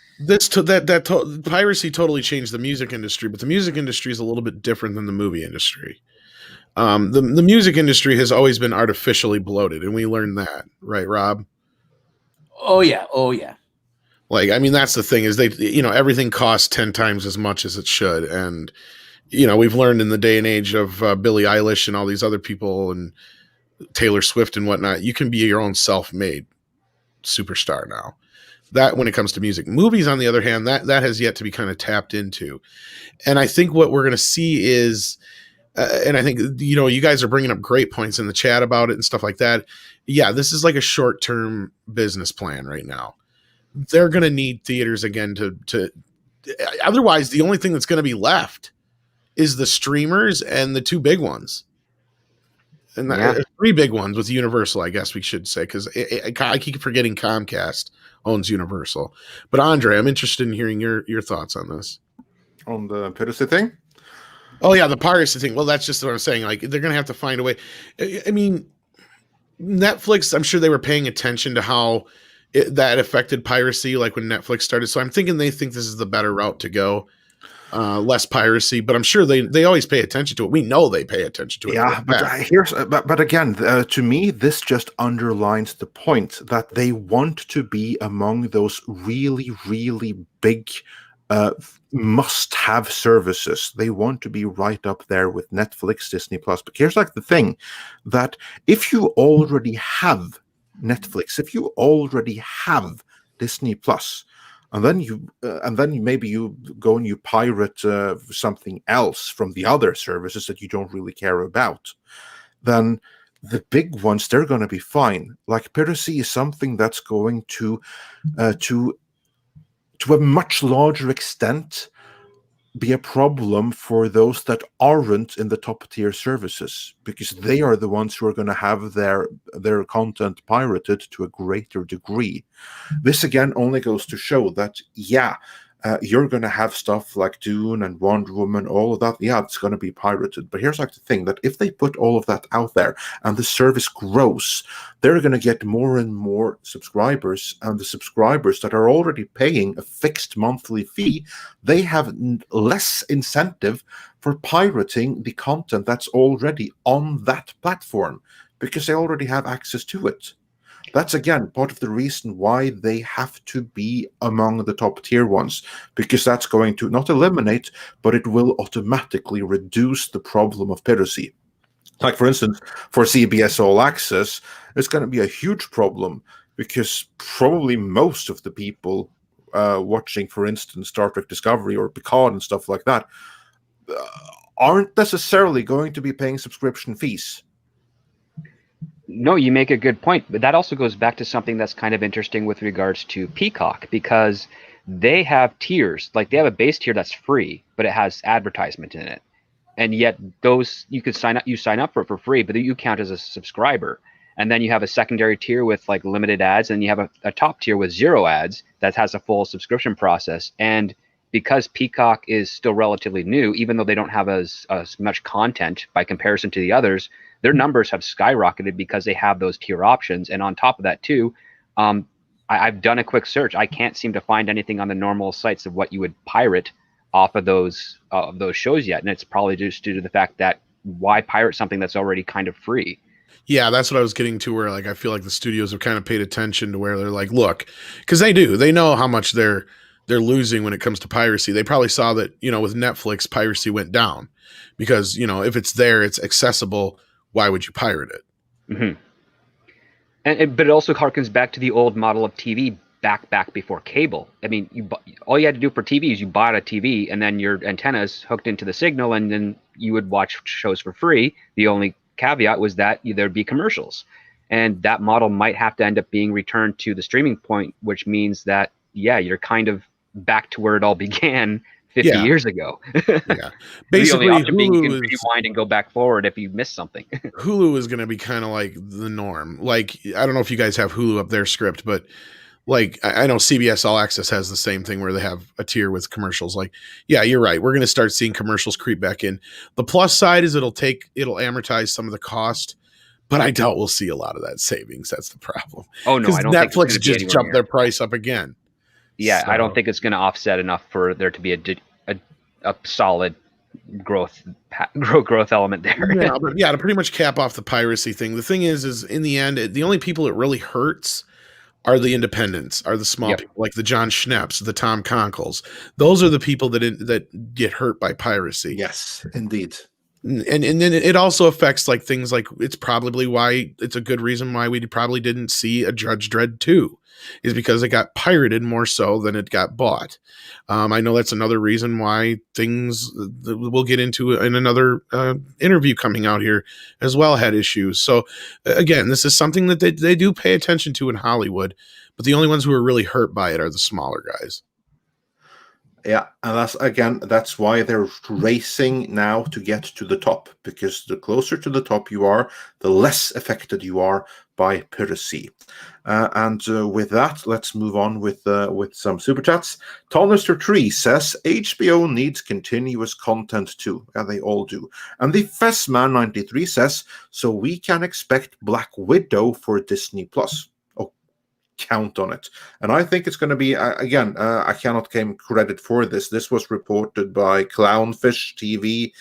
S2: piracy totally changed the music industry, but the music industry is a little bit different than the movie industry. The music industry has always been artificially bloated, and we learned that, right, Rob?
S3: oh yeah.
S2: Like, I mean, that's the thing is everything costs 10 times as much as it should. And, we've learned in the day and age of Billie Eilish and all these other people and Taylor Swift and whatnot, you can be your own self-made superstar now. That when it comes to music. Movies, on the other hand, that has yet to be kind of tapped into. And I think what we're going to see is, and I think, you guys are bringing up great points in the chat about it and stuff like that. Yeah, this is like a short-term business plan right now. They're going to need theaters again to otherwise the only thing that's going to be left is the streamers and the two big ones. And three big ones with Universal, I guess we should say, because I keep forgetting Comcast owns Universal. But Andre, I'm interested in hearing your thoughts on this.
S1: On the piracy thing?
S2: Oh yeah, the piracy thing. Well, that's just what I'm saying. Like, they're going to have to find a way. I mean, Netflix, I'm sure they were paying attention to how that affected piracy, like when Netflix started. So I'm thinking they think this is the better route to go. Less piracy, but I'm sure they always pay attention to it. We know they pay attention to it.
S1: Yeah, but again, to me, this just underlines the point that they want to be among those really, really big must-have services. They want to be right up there with Netflix, Disney Plus. But here's like the thing, that if you already have Netflix, if you already have Disney Plus, and then maybe you go and you pirate something else from the other services that you don't really care about, then the big ones, they're going to be fine. Like, piracy is something that's going to a much larger extent be a problem for those that aren't in the top tier services, because they are the ones who are going to have their content pirated to a greater degree. This again only goes to show that, you're going to have stuff like Dune and Wonder Woman, all of that. Yeah, it's going to be pirated. But here's like the thing, that if they put all of that out there and the service grows, they're going to get more and more subscribers. And the subscribers that are already paying a fixed monthly fee, they have less incentive for pirating the content that's already on that platform, because they already have access to it. That's, again, part of the reason why they have to be among the top tier ones, because that's going to not eliminate, but it will automatically reduce the problem of piracy. Like, for instance, for CBS All Access, it's going to be a huge problem, because probably most of the people watching, for instance, Star Trek Discovery or Picard and stuff like that, aren't necessarily going to be paying subscription fees.
S4: No, you make a good point, but that also goes back to something that's kind of interesting with regards to Peacock, because they have tiers. Like, they have a base tier that's free, but it has advertisement in it, and yet those you sign up for it for free, but you count as a subscriber. And then you have a secondary tier with like limited ads, and you have a top tier with 0 ads that has a full subscription process. And because Peacock is still relatively new, even though they don't have as much content by comparison to the others, their numbers have skyrocketed because they have those tier options. And on top of that too, I've done a quick search. I can't seem to find anything on the normal sites of what you would pirate off of those shows yet. And it's probably just due to the fact that why pirate something that's already kind of free?
S2: Yeah, that's what I was getting to, where like I feel like the studios have kind of paid attention to where they're like, look, because they know how much they're losing when it comes to piracy. They probably saw that, with Netflix, piracy went down because, if it's there, it's accessible. Why would you pirate it?
S4: Mm-hmm. But it also harkens back to the old model of TV back before cable. I mean, all you had to do for TV is you bought a TV, and then your antennas hooked into the signal, and then you would watch shows for free. The only caveat was that there'd be commercials, and that model might have to end up being returned to the streaming point, which means that, you're kind of back to where it all began 50 years ago.
S2: Yeah. Basically,
S4: the only option being you can
S2: Hulu
S4: rewind and go back forward if you missed something.
S2: Hulu is going to be kind of like the norm. Like, I don't know if you guys have Hulu up their script, but like, I know CBS All Access has the same thing where they have a tier with commercials. Like, yeah, you're right. We're going to start seeing commercials creep back in. The plus side is it'll amortize some of the cost, but I doubt we'll see a lot of that savings. That's the problem.
S4: Oh no,
S2: Because
S4: I don't think it's going
S2: Netflix
S4: to be
S2: just
S4: anywhere
S2: jumped
S4: near.
S2: their price up again.
S4: Yeah, I don't
S2: So-
S4: think it's going to offset enough for there to be a solid growth element there.
S2: Yeah, but yeah, to pretty much cap off the piracy thing. The thing is in the end, the only people it really hurts are the independents, are the small
S4: Yep.
S2: people, like the John Schnepps, the Tom Conkles. Those are the people that get hurt by piracy.
S1: Yes, indeed.
S2: And then it also affects like things like it's probably why it's a good reason why we probably didn't see a Judge Dredd 2 is because it got pirated more so than it got bought. I know that's another reason why things that we'll get into in another interview coming out here as well had issues. So again, this is something that they do pay attention to in Hollywood, but the only ones who are really hurt by it are the smaller guys.
S1: Yeah, and that's why they're racing now to get to the top, because the closer to the top you are, the less affected you are by piracy. And with that, let's move on with some super chats. Tollister3 says HBO needs continuous content too. Yeah, they all do. And the Fessman93 says, so we can expect Black Widow for Disney Plus. Count on it. And I think it's going to be I cannot claim credit for this. This was reported by Clownfish TV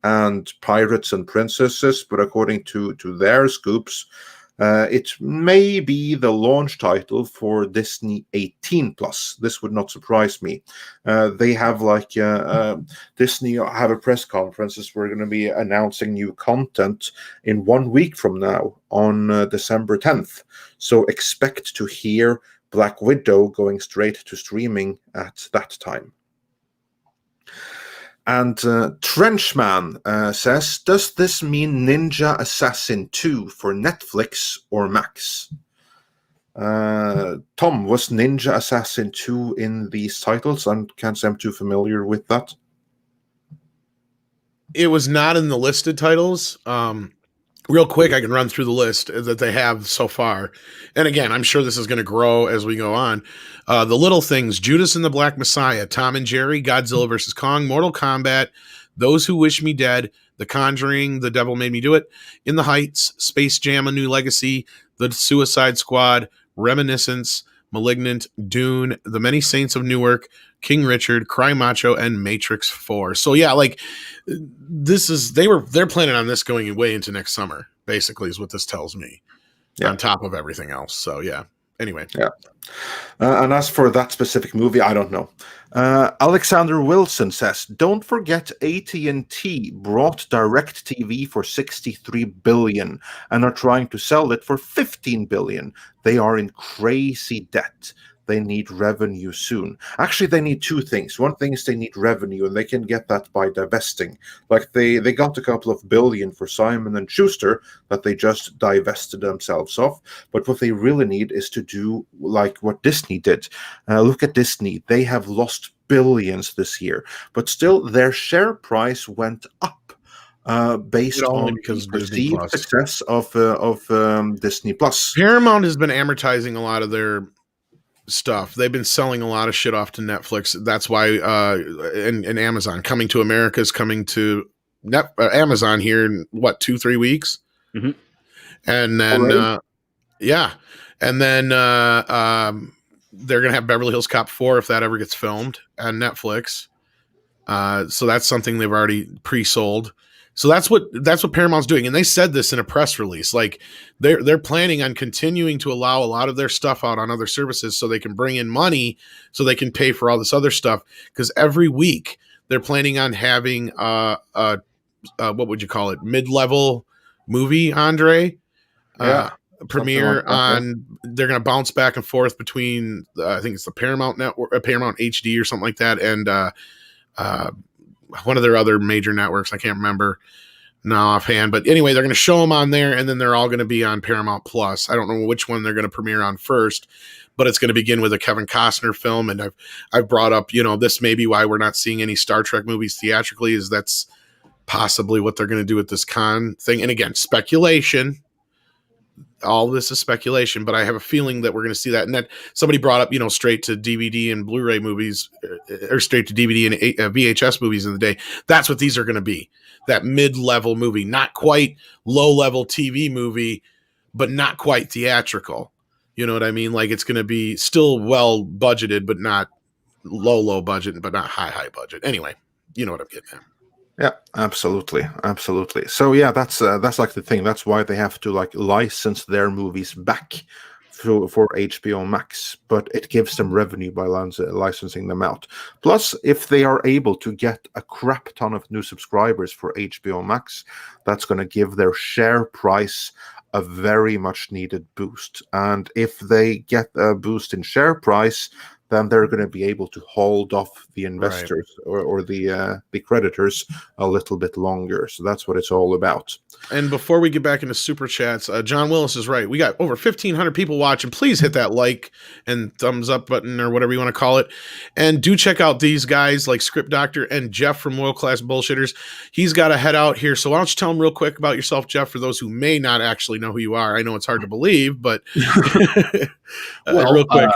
S1: and Pirates and Princesses, but according to their scoops, it may be the launch title for Disney 18 Plus. This would not surprise me. They have Disney have a press conference. We're going to be announcing new content in 1 week from now on December 10th. So expect to hear Black Widow going straight to streaming at that time. And Trenchman says, does this mean Ninja Assassin 2 for Netflix or Max? Tom, was Ninja Assassin 2 in these titles? I can't say I'm too familiar with that.
S2: It was not in the listed titles. Real quick, I can run through the list that they have so far. And again, I'm sure this is going to grow as we go on. The Little Things, Judas and the Black Messiah, Tom and Jerry, Godzilla vs. Kong, Mortal Kombat, Those Who Wish Me Dead, The Conjuring, The Devil Made Me Do It, In the Heights, Space Jam: A New Legacy, The Suicide Squad, Reminiscence, Malignant, Dune, The Many Saints of Newark, King Richard, Cry Macho, and Matrix 4. So yeah, like they're planning on this going way into next summer, basically, is what this tells me. Yeah. On top of everything else. So yeah. Anyway.
S1: Yeah. And as for that specific movie, I don't know. Alexander Wilson says, don't forget AT&T brought DirecTV for $63 billion and are trying to sell it for $15 billion. They are in crazy debt. They need revenue soon. Actually, they need two things. One thing is they need revenue, and they can get that by divesting. Like they got a couple of billion for Simon and Schuster that they just divested themselves of. But what they really need is to do like what Disney did. Look at Disney. They have lost billions this year, but still their share price went up. Based on the perceived success of Disney Plus.
S2: Paramount has been amortizing a lot of their stuff. They've been selling a lot of shit off to Netflix. That's why and Amazon. Coming to America is coming to Amazon here in 2-3 weeks.
S4: Mm-hmm.
S2: And then and then they're gonna have Beverly Hills Cop 4 if that ever gets filmed on Netflix. So that's something they've already pre-sold. So that's what Paramount's doing, and they said this in a press release. Like they're planning on continuing to allow a lot of their stuff out on other services, so they can bring in money, so they can pay for all this other stuff. Because every week they're planning on having what would you call it, mid-level movie, Andre? Premiere on. They're going to bounce back and forth between I think it's the Paramount Network, Paramount HD or something like that, and one of their other major networks. I can't remember now offhand, but anyway, they're going to show them on there, and then they're all going to be on Paramount Plus. I don't know which one they're going to premiere on first, but it's going to begin with a Kevin Costner film. And I've brought up, this may be why we're not seeing any Star Trek movies theatrically, is that's possibly what they're going to do with this con thing. And again, speculation. all this is speculation, but I have a feeling that we're going to see that. And that somebody brought up, straight to DVD and Blu-ray movies, or straight to DVD and VHS movies in the day. That's what these are going to be. That mid-level movie, not quite low-level TV movie, but not quite theatrical. You know what I mean? Like, it's going to be still well budgeted, but not low budget, but not high budget. Anyway, you know what I'm getting at.
S1: Yeah, absolutely. So yeah, that's like the thing. That's why they have to like license their movies back for HBO Max, but it gives them revenue by licensing them out. Plus, if they are able to get a crap ton of new subscribers for HBO Max, that's going to give their share price a very much needed boost. And if they get a boost in share price, then they're going to be able to hold off the investors or the creditors a little bit longer. So that's what it's all about.
S2: And before we get back into super chats, John Willis is right. We got over 1,500 people watching. Please hit that like and thumbs up button or whatever you want to call it. And do check out these guys like Script Doctor and Jeff from World Class Bullshitters. He's got to head out here. So why don't you tell him real quick about yourself, Jeff, for those who may not actually know who you are. I know it's hard to believe, but real quick.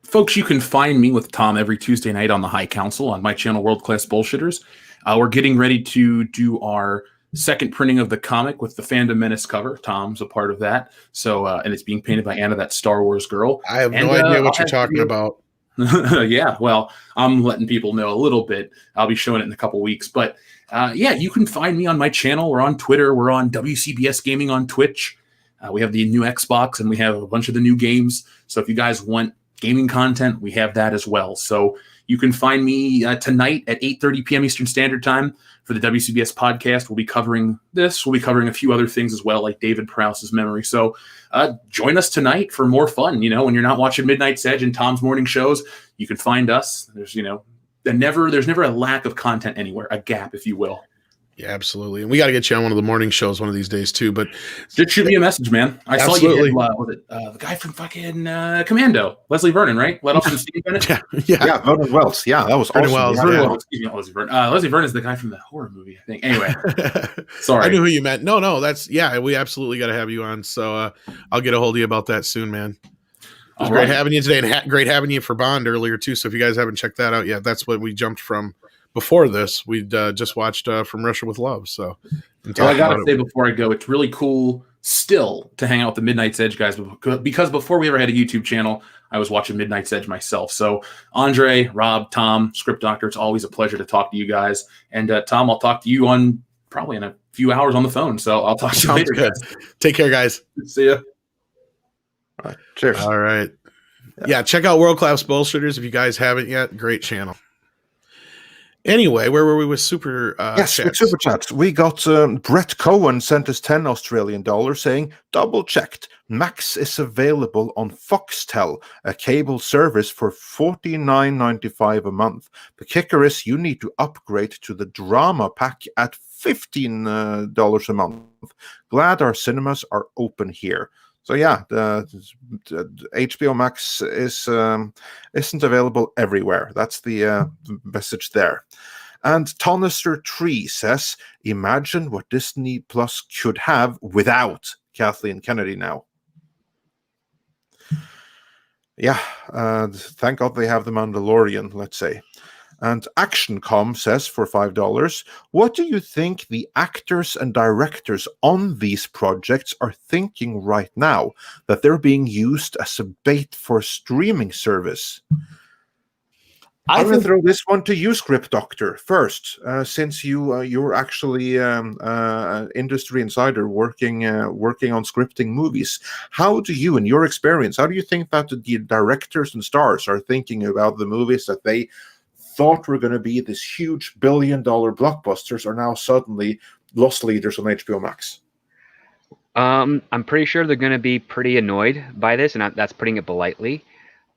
S5: Folks, you can find me with Tom every Tuesday night on the High Council on my channel, World Class Bullshitters. We're getting ready to do our second printing of the comic with the Fandom Menace cover. Tom's a part of that. So, and it's being painted by Anna, that Star Wars girl.
S2: I have no idea what you're talking about.
S5: Yeah, well, I'm letting people know a little bit. I'll be showing it in a couple weeks. But yeah, you can find me on my channel. We're on Twitter. We're on WCBS Gaming on Twitch. We have the new Xbox and we have a bunch of the new games. So if you guys want gaming content, we have that as well. So you can find me tonight at 8:30 p.m. Eastern Standard Time for the WCBS podcast. We'll be covering this. We'll be covering a few other things as well, like David Prowse's memory. So join us tonight for more fun. When you're not watching Midnight's Edge and Tom's morning shows, you can find us. There's never a lack of content anywhere, a gap, if you will.
S2: Yeah, absolutely. And we got to get you on one of the morning shows one of these days too. But
S5: just shoot me a message, man. I saw you did, the guy from fucking Commando, Leslie Vernon, right? Let off from Steve Bennett.
S1: Yeah, Vernon Wells. Yeah, that was awesome.
S2: Wells,
S5: excuse me, Leslie Vernon. Leslie Vernon is the guy from the horror movie, I think. Anyway, sorry,
S2: I knew who you meant. No, we absolutely got to have you on. So I'll get a hold of you about that soon, man. It was great having you today, and great having you for Bond earlier too. So if you guys haven't checked that out yet, that's what we jumped from. Before this, we'd just watched From Russia with Love. So,
S5: I gotta say before I go, it's really cool still to hang out with the Midnight's Edge guys, because before we ever had a YouTube channel, I was watching Midnight's Edge myself. So, Andre, Rob, Tom, Script Doctor, it's always a pleasure to talk to you guys. And Tom, I'll talk to you on probably in a few hours on the phone. So I'll talk to you later.
S2: Good. Take care, guys.
S5: See ya.
S1: All right. Cheers.
S2: All right. Yeah, check out World Class Bullshitters if you guys haven't yet. Great channel. Anyway, where were we with super
S1: yes,
S2: chats?
S1: with super chats. We got Brett Cohen sent us $10 Australian saying, double checked. Max is available on Foxtel, a cable service for $49.95 a month. The kicker is you need to upgrade to the drama pack at $15 a month. Glad our cinemas are open here. So yeah, the HBO Max isn't available everywhere. That's the message there. And Tonister3 says, imagine what Disney Plus could have without Kathleen Kennedy now. Yeah, thank God they have The Mandalorian, let's say. And ActionCom says for $5, what do you think the actors and directors on these projects are thinking right now that they're being used as a bait for a streaming service? I'm going to throw this one to you, Script Doctor, first, since you're actually an industry insider working on scripting movies. How do you, in your experience, how do you think that the directors and stars are thinking about the movies that they thought were going to be this huge billion-dollar blockbusters are now suddenly loss leaders on HBO Max?
S4: I'm pretty sure they're going to be pretty annoyed by this, and that's putting it politely.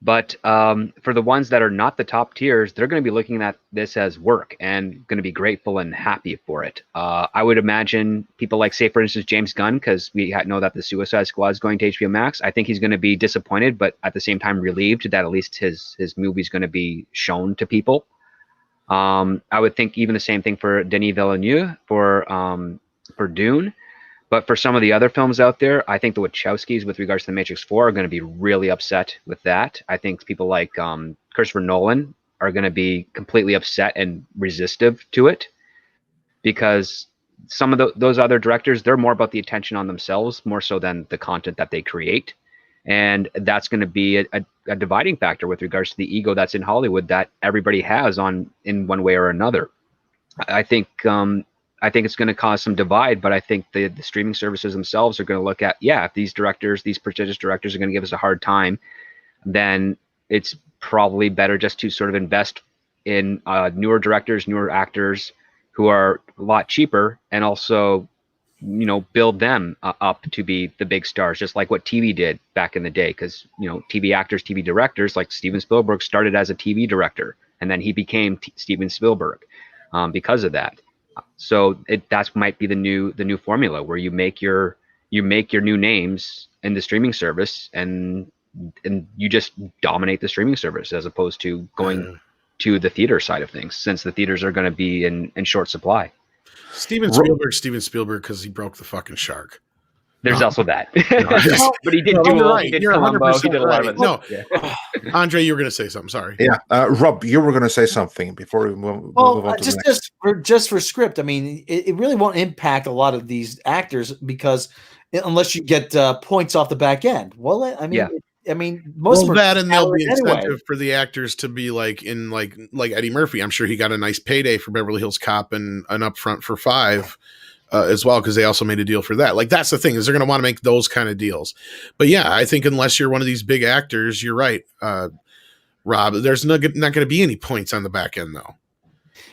S4: But for the ones that are not the top tiers, they're going to be looking at this as work and going to be grateful and happy for it. I would imagine people like, say, for instance, James Gunn, because we know that the Suicide Squad is going to HBO Max. I think he's going to be disappointed, but at the same time relieved that at least his movie is going to be shown to people. I would think even the same thing for Denis Villeneuve for Dune. But for some of the other films out there, I think the Wachowskis, with regards to The Matrix 4, are going to be really upset with that. I think people like Christopher Nolan are going to be completely upset and resistive to it, because some of those other directors, they're more about the attention on themselves, more so than the content that they create. And that's going to be a dividing factor with regards to the ego that's in Hollywood that everybody has in one way or another. I think it's going to cause some divide, but I think the streaming services themselves are going to look at, if these directors, these prestigious directors, are going to give us a hard time, then it's probably better just to sort of invest in newer directors, newer actors who are a lot cheaper, and also, build them up to be the big stars, just like what TV did back in the day. Because, TV actors, TV directors, like Steven Spielberg started as a TV director, and then he became Steven Spielberg because of that. So that might be the new formula, where you make your new names in the streaming service, and you just dominate the streaming service, as opposed to going to the theater side of things, since the theaters are going to be in short supply.
S2: Steven Spielberg, because he broke the fucking shark.
S4: There's also that. But he did
S2: right.
S4: He did
S2: You're
S4: Columbo. He did a lot
S2: right.
S4: of it.
S2: No, Andre, you were going to say something. Sorry.
S1: Yeah, Rob, you were going to say something before we move on to the next.
S3: Just for script. I mean, it really won't impact a lot of these actors, because unless you get points off the back end. Well, I mean, most of
S2: that, and there'll be incentive
S3: anyway
S2: for the actors to be like Eddie Murphy. I'm sure he got a nice payday for Beverly Hills Cop and an upfront for 5 as well, because they also made a deal for that. Like, that's the thing, is they're going to want to make those kind of deals. But yeah, I think unless you're one of these big actors, you're right, Rob. There's not going to be any points on the back end though.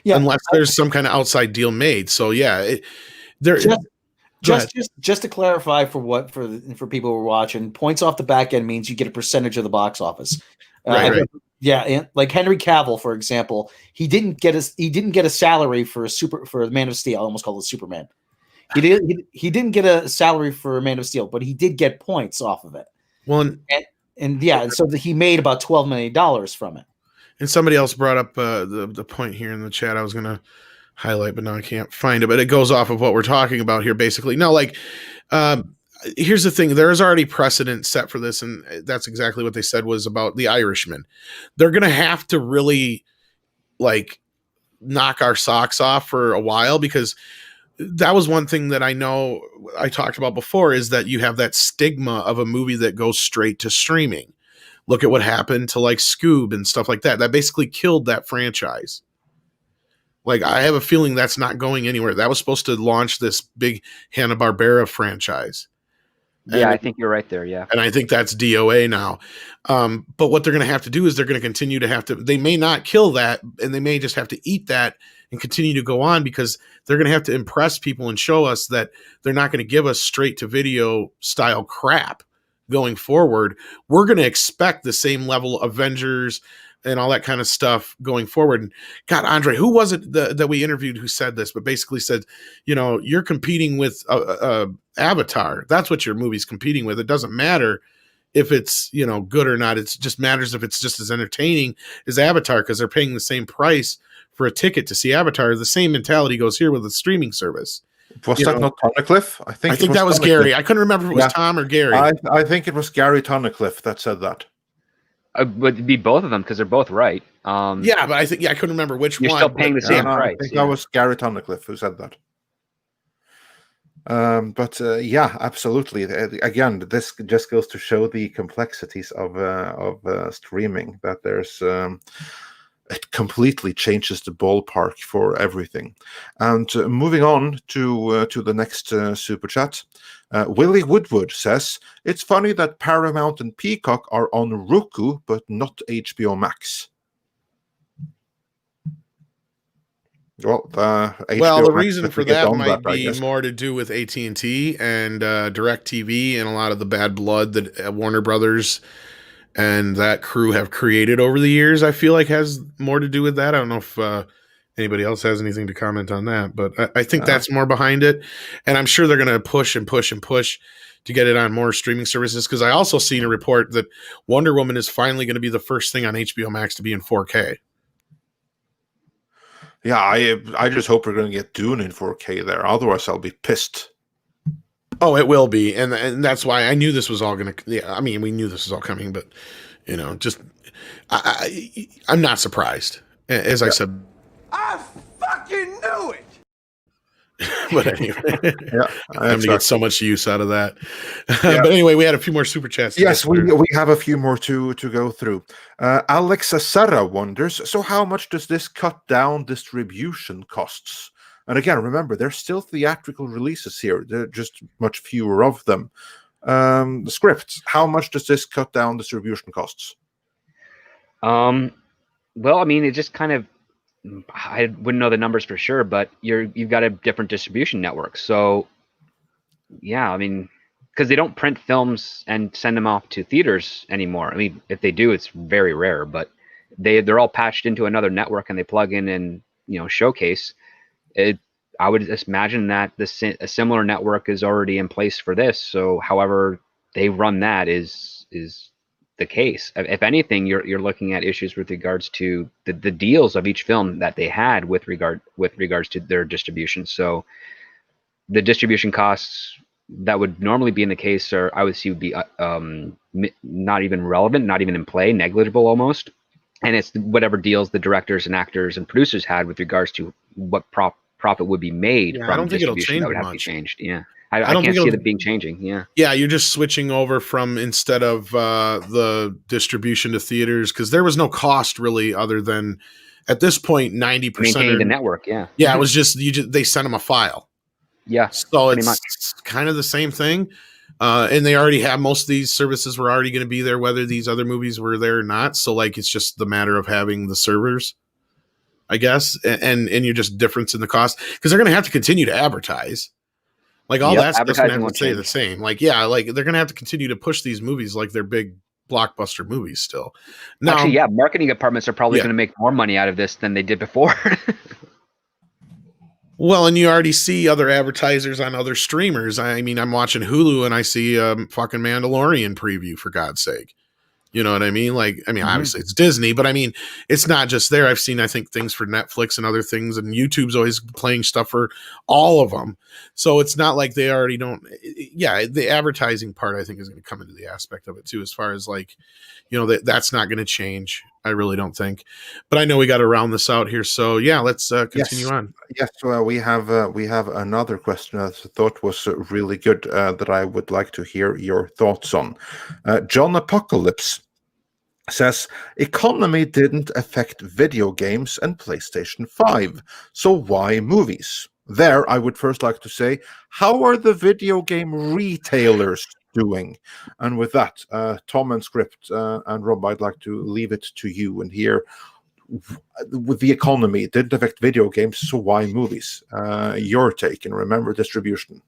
S2: Yeah, unless there's some kind of outside deal made. So yeah,
S3: Just to clarify for people who are watching, points off the back end means you get a percentage of the box office.
S2: Right.
S3: Yeah, and like Henry Cavill, for example, he didn't get a salary for Man of Steel. I almost called it Superman. He didn't get a salary for Man of Steel, but he did get points off of it.
S2: Well,
S3: so he made about $12 million from it.
S2: And somebody else brought up the point here in the chat I was going to highlight, but now I can't find it. But it goes off of what we're talking about here, basically. No, here's the thing. There is already precedent set for this, and that's exactly what they said was about The Irishman. They're going to have to really, knock our socks off for a while, because that was one thing that I know I talked about before, is that you have that stigma of a movie that goes straight to streaming. Look at what happened to Scoob and stuff like that. That basically killed that franchise. I have a feeling that's not going anywhere. That was supposed to launch this big Hanna-Barbera franchise.
S4: Yeah, I think you're right there. Yeah.
S2: And I think that's DOA now. But what they're going to have to do is they're going to continue to have to, they may not kill that, and they may just have to eat that and continue to go on, because they're going to have to impress people and show us that they're not going to give us straight to video style crap going forward. We're going to expect the same level of Avengers and all that kind of stuff going forward. And God, Andre, who was it that we interviewed who said this, but basically said, you're competing with Avatar. That's what your movie's competing with. It doesn't matter if it's, good or not. It just matters if it's just as entertaining as Avatar, because they're paying the same price for a ticket to see Avatar. The same mentality goes here with the streaming service.
S1: Was that not Tunnicliffe? I think
S2: that was Gary. I couldn't remember if it was Tom or Gary.
S1: I think it was Gary Tunnicliffe that said that.
S4: Would be both of them, because they're both right.
S2: Yeah, but I think I couldn't remember which one.
S4: You're still paying the same price.
S1: I think that was Gary Tunnicliffe who said that. But absolutely. Again, this just goes to show the complexities of streaming. That there's it completely changes the ballpark for everything. And moving on to the next super chat. Willie Woodward says, it's funny that Paramount and Peacock are on Roku, but not HBO Max. Well,
S2: the reason for that might be more to do with AT&T and DirecTV and a lot of the bad blood that Warner Brothers and that crew have created over the years. I feel like has more to do with that. I don't know if anybody else has anything to comment on that, but I think that's more behind it. And I'm sure they're going to push and push and push to get it on more streaming services, because I also seen a report that Wonder Woman is finally going to be the first thing on HBO Max to be in 4K.
S1: Yeah, I just hope we're going to get Dune in 4K there. Otherwise, I'll be pissed.
S2: Oh, it will be, and that's why I knew this was all going to. Yeah, I mean, we knew this was all coming, but just I'm not surprised. As I said,
S6: I fucking knew it!
S2: but anyway,
S1: Yeah,
S2: I'm to get so much use out of that. But anyway, we had a few more super chats.
S1: Yes, we have a few more to go through. Alex Sarah wonders, so how much does this cut down distribution costs? And again, remember, there's still theatrical releases here. There are just much fewer of them. The scripts, how much does this cut down distribution costs?
S4: Well, I mean, it just kind of, I wouldn't know the numbers for sure, but you've got a different distribution network. So yeah, I mean, because they don't print films and send them off to theaters anymore. I mean, if they do, it's very rare, but they're all patched into another network and they plug in and, showcase it. I would just imagine that a similar network is already in place for this. So however they run that is the case. If anything, you're looking at issues with regards to the deals of each film that they had with regards to their distribution. So the distribution costs that would normally be in the case I would see would be not even relevant, not even in play, negligible almost. And it's whatever deals the directors and actors and producers had with regards to what profit would be made from
S2: I don't think it'll
S4: distribution
S2: change
S4: that would have to be
S2: much.
S4: changed. Yeah. I can't see it being changing. Yeah.
S2: Yeah, you're just switching over from instead of the distribution to theaters, because there was no cost really other than at this point 90%
S4: maintaining the network. Yeah.
S2: Yeah, it was just they sent them a file.
S4: Yeah.
S2: So it's kind of the same thing. And they already have most of these services were already going to be there, whether these other movies were there or not. So like it's just the matter of having the servers, I guess, and you're just difference in the cost because they're going to have to continue to advertise. Like all that stuff's going to have to stay the same. Like, yeah, like they're going to have to continue to push these movies like they're big blockbuster movies still. Now,
S4: actually, yeah, marketing departments are probably going to make more money out of this than they did before.
S2: Well, and you already see other advertisers on other streamers. I mean, I'm watching Hulu and I see a fucking Mandalorian preview, for God's sake. You know what I mean? Like, I mean, obviously it's Disney, but I mean, it's not just there. I've seen, I think, things for Netflix and other things, and YouTube's always playing stuff for all of them. So it's not like they already don't. Yeah, the advertising part, I think, is going to come into the aspect of it too, as far as like, that's not going to change. I really don't think. But I know we got to round this out here. So yeah, let's continue on.
S1: Yes, well, we have another question that I thought was really good that I would like to hear your thoughts on. John Apocalypse says, economy didn't affect video games and PlayStation 5, so why movies? There, I would first like to say, how are the video game retailers doing? And with that, Tom and Script and Rob, I'd like to leave it to you and hear. With the economy, it didn't affect video games, so why movies? Your take, and remember distribution.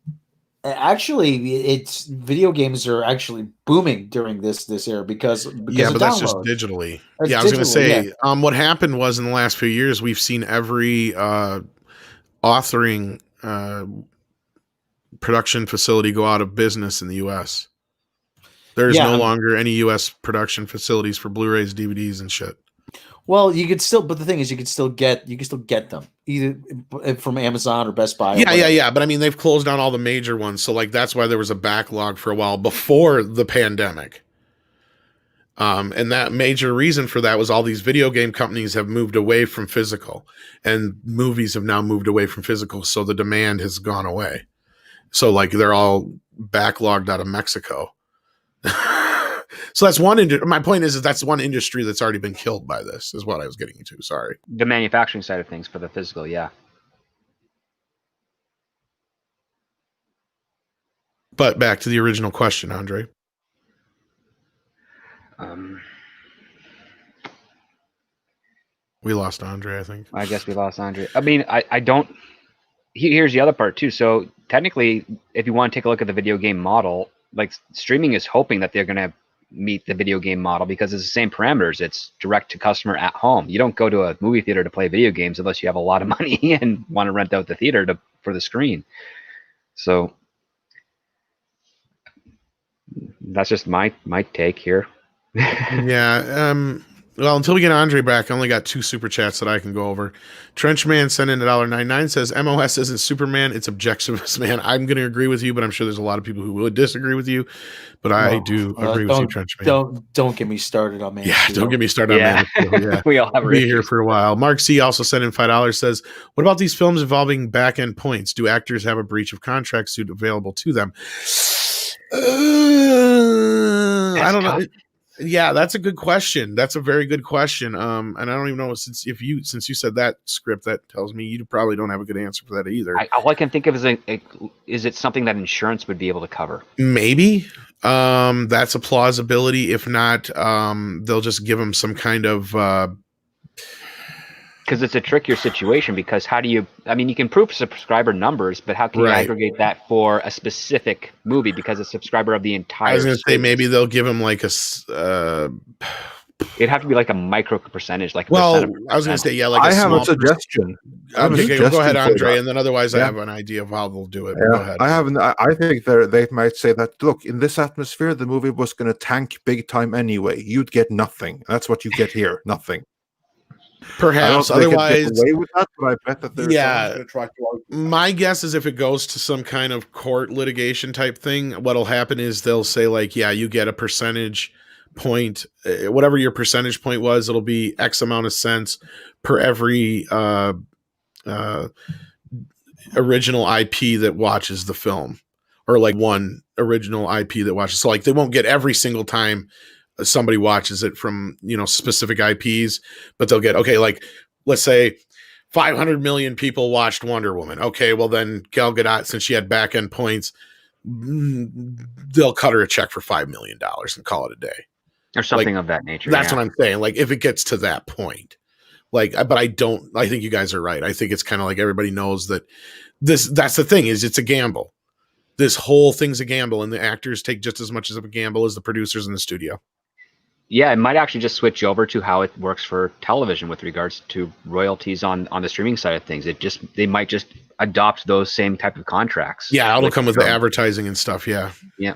S3: Actually, it's video games are actually booming during this era because
S2: yeah, but that's just
S3: downloads.
S2: digitally.
S3: That's
S2: yeah, I was going to say,
S3: yeah.
S2: What happened was in the last few years, we've seen every authoring production facility go out of business in the U.S. There's no longer any U.S. production facilities for Blu-rays, DVDs, and shit.
S3: Well, you could still, but the thing is, you can still get them either from Amazon or Best Buy.
S2: Yeah. But I mean, they've closed down all the major ones, so like that's why there was a backlog for a while before the pandemic. And that major reason for that was all these video game companies have moved away from physical, and movies have now moved away from physical, so the demand has gone away. So like they're all backlogged out of Mexico. So that's one. My point is that's one industry that's already been killed by this. Is what I was getting to. Sorry.
S4: The manufacturing side of things for the physical, yeah.
S2: But back to the original question, Andre. We lost Andre, I think.
S4: I guess we lost Andre. I mean, I don't. Here's the other part too. So technically, if you want to take a look at the video game model, like streaming is hoping that they're going to meet the video game model because it's the same parameters. It's direct to customer at home. You don't go to a movie theater to play video games unless you have a lot of money and want to rent out the theater for the screen. So that's just my take here.
S2: Yeah. Well, until we get Andre back, I only got 2 super chats that I can go over. Trenchman sent in $1.99 says MOS isn't Superman, it's Objectivist Man. I'm going to agree with you, but I'm sure there's a lot of people who would disagree with you. But I do agree with you, Trenchman.
S3: Don't get me started on Man.
S2: Yeah, don't get me started on
S4: Yeah.
S2: Man. Yeah,
S4: We all have
S2: we'll be here
S4: issues.
S2: for a while. Mark C also sent in $5. Says, "What about these films involving back end points? Do actors have a breach of contract suit available to them?" I don't know. Yeah, that's a good question. That's a very good question. And I don't even know since you said that script, that tells me you probably don't have a good answer for that either.
S4: All I can think of is it something that insurance would be able to cover?
S2: Maybe. That's a plausibility. If not, they'll just give them some kind of.
S4: Because it's a trickier situation. Because how do you? I mean, you can prove subscriber numbers, but how can you aggregate that for a specific movie? Because a subscriber of the entire.
S2: I was going to say maybe they'll give them like a.
S4: It'd have to be like a micro percentage, like.
S2: Well, I was going to say like
S1: I have a suggestion.
S2: Okay, go ahead, Andre, and then otherwise I have an idea of how they'll do it.
S1: Yeah,
S2: go ahead.
S1: I think they might say that. Look, in this atmosphere, the movie was going to tank big time anyway. You'd get nothing. That's what you get here. Nothing.
S2: Perhaps otherwise,
S1: get away with that, but I bet that there's someone's going to try to.
S2: My guess is if it goes to some kind of court litigation type thing, what'll happen is they'll say like, yeah, you get a percentage point, whatever your percentage point was, it'll be X amount of cents per every original IP that watches the film, or like one original IP that watches. So like they won't get every single time somebody watches it from, specific IPs, but they'll get, okay, like let's say 500 million people watched Wonder Woman. Okay, well then Gal Gadot, since she had back end points, they'll cut her a check for $5 million and call it a day.
S4: Or something of that nature.
S2: That's what I'm saying. Like if it gets to that point, but I think you guys are right. I think it's kind of like everybody knows that that's the thing is it's a gamble. This whole thing's a gamble, and the actors take just as much of a gamble as the producers in the studio.
S4: Yeah, it might actually just switch over to how it works for television with regards to royalties on the streaming side of things. They might just adopt those same type of contracts.
S2: Yeah, it'll come with the advertising and stuff. Yeah.
S4: Yeah.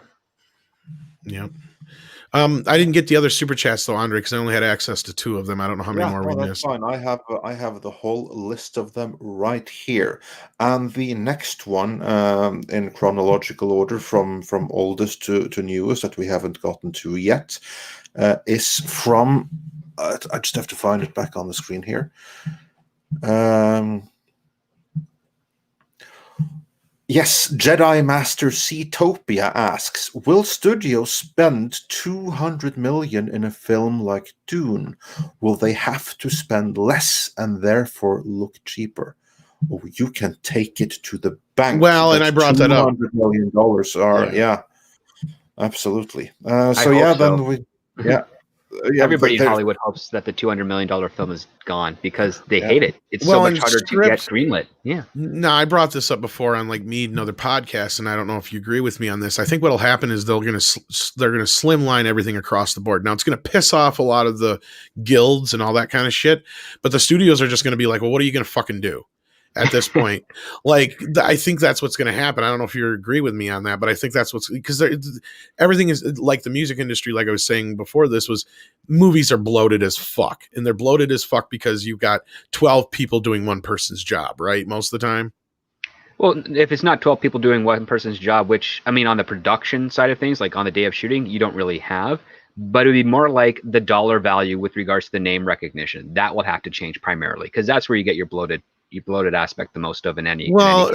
S2: Yeah. I didn't get the other super chats though, Andre, because I only had access to 2 of them. I don't know how many more we missed.
S1: Fine. I have the whole list of them right here, and the next one in chronological order from oldest to newest that we haven't gotten to yet is from. I just have to find it back on the screen here. Yes, Jedi Master Seatopia asks, will studios spend $200 million in a film like Dune? Will they have to spend less and therefore look cheaper? Oh, you can take it to the bank.
S2: Well, and I brought that up.
S1: $200 million yeah, absolutely.
S4: Everybody in Hollywood hopes that the $200 million film is gone because they hate it. It's so much harder to get greenlit. Yeah.
S2: No, I brought this up before on like Mead and other podcasts, and I don't know if you agree with me on this. I think what'll happen is they're going to slimline everything across the board. Now it's going to piss off a lot of the guilds and all that kind of shit, but the studios are just going to be like, well, what are you going to fucking do at this point? I think that's what's going to happen. I don't know if you agree with me on that, but I think that's because everything is like the music industry. Like I was saying before, movies are bloated as fuck, and they're bloated as fuck because you've got 12 people doing one person's job, right? Most of the time.
S4: Well, if it's not 12 people doing one person's job, which I mean, on the production side of things, like on the day of shooting, you don't really have, but it would be more like the dollar value with regards to the name recognition. That will have to change primarily because that's where you get your bloated aspect the most of in any.
S2: Well,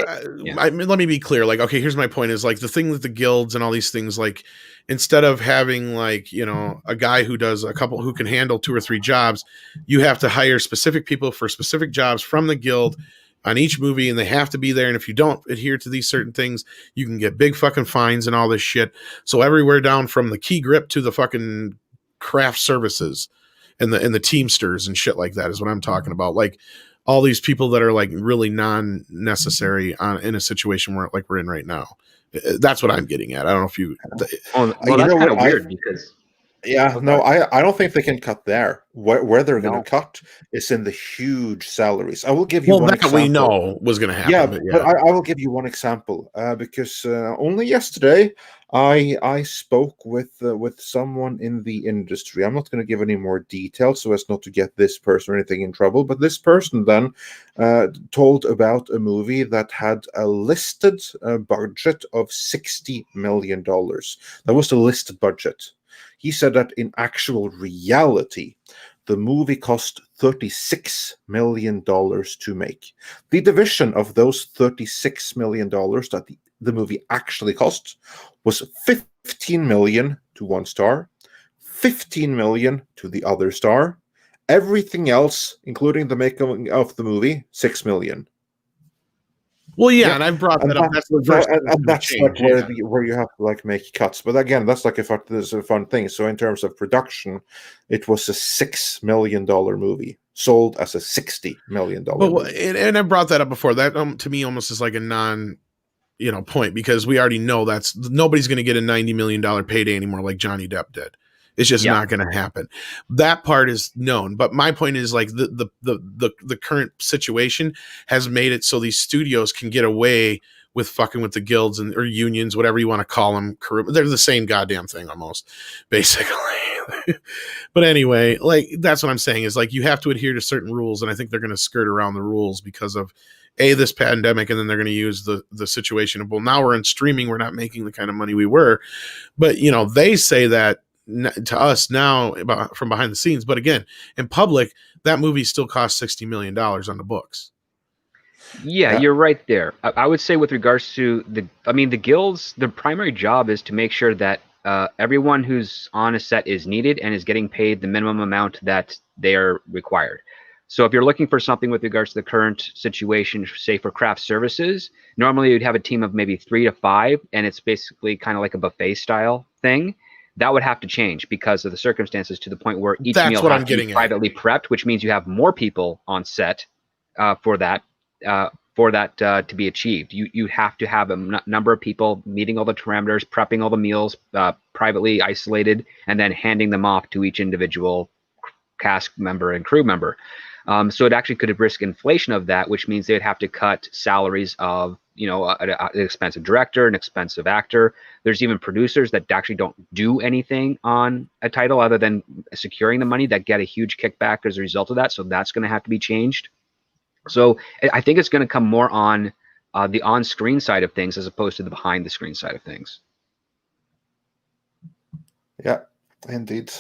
S4: I
S2: mean, let me be clear. Like, okay, here's my point: is like the thing with the guilds and all these things. Like, instead of having like a guy who does who can handle 2 or 3 jobs, you have to hire specific people for specific jobs from the guild on each movie, and they have to be there. And if you don't adhere to these certain things, you can get big fucking fines and all this shit. So everywhere down from the key grip to the fucking craft services and the teamsters and shit like that is what I'm talking about. Like, all these people that are like really non-necessary in a situation where like we're in right now. That's what I'm getting at. I don't know if you.
S4: Well, that's kind of weird because
S1: Yeah,
S3: Okay.
S1: no, I don't think they can cut there. Where they're going
S4: No.
S1: to cut is in the huge salaries. I will give you
S2: Well,
S1: one
S2: that we
S1: example.
S2: know was going to
S1: Yeah,
S2: happen, but
S1: but
S2: yeah.
S1: I will give you one example because only yesterday I spoke with someone in the industry. I'm not going to give any more details so as not to get this person or anything in trouble. But this person then told about a movie that had a listed budget of $60 million. That was the listed budget. He said that in actual reality, the movie cost $36 million to make. The division of those $36 million that the movie actually cost was 15 million to one star, 15 million to the other star. Everything else, including the making of the movie, 6 million.
S2: Well, yeah,
S1: Yeah,
S2: and I brought
S1: and
S2: that up. That's the first
S1: that's like
S2: change. Yeah.
S1: where you have to like make cuts. But again, that's like there's a fun thing. So in terms of production, it was a $6 million movie sold as a $60 million movie.
S2: And I brought that up before. That to me almost is like a non point, because we already know that's nobody's going to get a $90 million payday anymore like Johnny Depp did. It's just not going to happen. That part is known. But my point is like the current situation has made it so these studios can get away with fucking with the guilds or unions, whatever you want to call them. They're the same goddamn thing almost, basically. But anyway, like that's what I'm saying is like you have to adhere to certain rules, and I think they're going to skirt around the rules because of this pandemic, and then they're going to use the situation of, well, now we're in streaming, we're not making the kind of money we were. But they say that to us now from behind the scenes, but again, in public, that movie still cost $60 million on the books.
S4: Yeah, you're right there. I would say with regards to the guilds, their primary job is to make sure that everyone who's on a set is needed and is getting paid the minimum amount that they are required. So if you're looking for something with regards to the current situation, say for craft services, normally you'd have a team of maybe 3 to 5, and it's basically kind of like a buffet style thing. That would have to change because of the circumstances, to the point where each meal has to be privately prepped, which means you have more people on set for that to be achieved. You have to have a number of people meeting all the parameters, prepping all the meals, privately isolated, and then handing them off to each individual cast member and crew member. So it actually could risk inflation of that, which means they'd have to cut salaries of an expensive director, an expensive actor. There's even producers that actually don't do anything on a title other than securing the money, that get a huge kickback as a result of that. So that's going to have to be changed. So I think it's going to come more on the on-screen side of things as opposed to the behind-the-screen side of things.
S1: Yeah, indeed.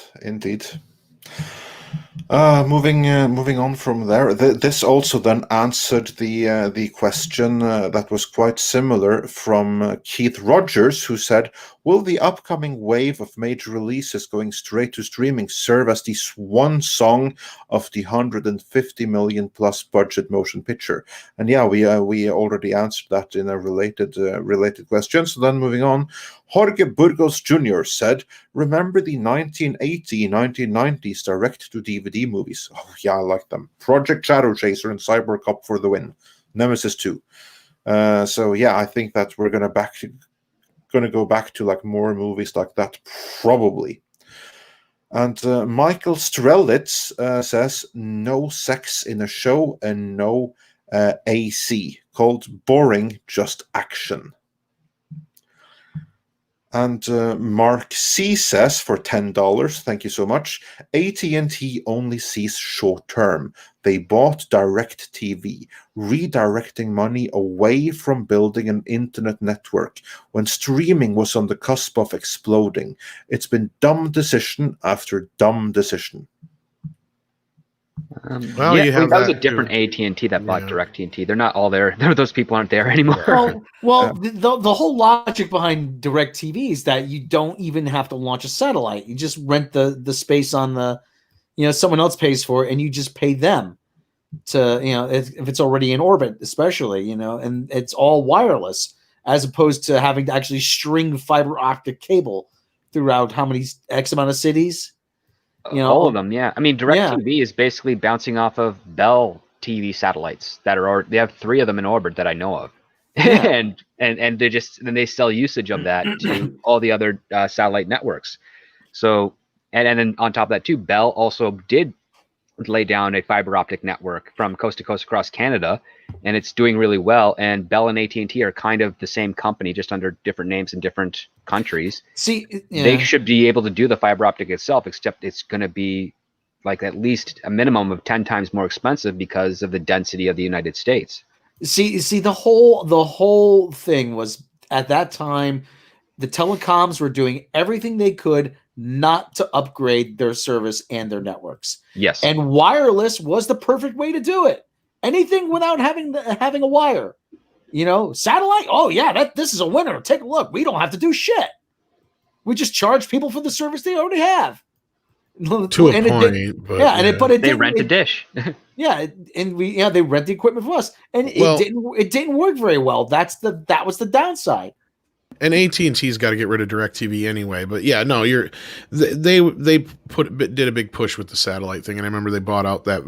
S1: Moving on from there, this also then answered the question that was quite similar from Keith Rogers, who said, will the upcoming wave of major releases going straight to streaming serve as the swan song of the 150 million plus budget motion picture? And yeah, we already answered that in a related question. So then moving on, Jorge Burgos Jr. said, remember the 1980, 1990s direct-to-DVD movies? Oh, yeah, I like them. Project Shadow Chaser and Cyber Cop for the win. Nemesis 2. So, yeah, I think that we're going to go back to like more movies like that, probably. And Michael Strelitz says, no sex in a show and no AC. Called boring, just action. And Mark C says, for $10, thank you so much, AT&T only sees short term. They bought DirecTV, redirecting money away from building an internet network when streaming was on the cusp of exploding. It's been dumb decision after dumb decision.
S2: That
S4: was a different AT&T that bought DirecTV. They're not all there. Those people aren't there anymore.
S3: The whole logic behind DirecTV is that you don't even have to launch a satellite. You just rent the space on the, someone else pays for it, and you just pay them to, if it's already in orbit, especially, and it's all wireless, as opposed to having to actually string fiber optic cable throughout how many X amount of cities.
S4: All of them, yeah. I mean, DirecTV is basically bouncing off of Bell TV satellites they have 3 of them in orbit that I know of. Yeah. and they sell usage of that to all the other satellite networks. So And then on top of that too, Bell also did lay down a fiber optic network from coast to coast across Canada, and it's doing really well. And Bell and AT&T are kind of the same company, just under different names in different countries.
S3: See,
S4: They should be able to do the fiber optic itself, except it's going to be like at least a minimum of 10 times more expensive because of the density of the United States.
S3: See, the whole thing was at that time, the telecoms were doing everything they could not to upgrade their service and their networks.
S4: Yes.
S3: And wireless was the perfect way to do it. Anything without having a wire. Satellite, oh yeah, this is a winner. Take a look. We don't have to do shit. We just charge people for the service they already have.
S2: To a point, but
S4: they rent a dish.
S3: Yeah, and they rent the equipment from us, and it didn't work very well. That was the downside.
S2: And AT&T's got to get rid of DirecTV anyway. But yeah, no, they did a big push with the satellite thing, and I remember they bought out that,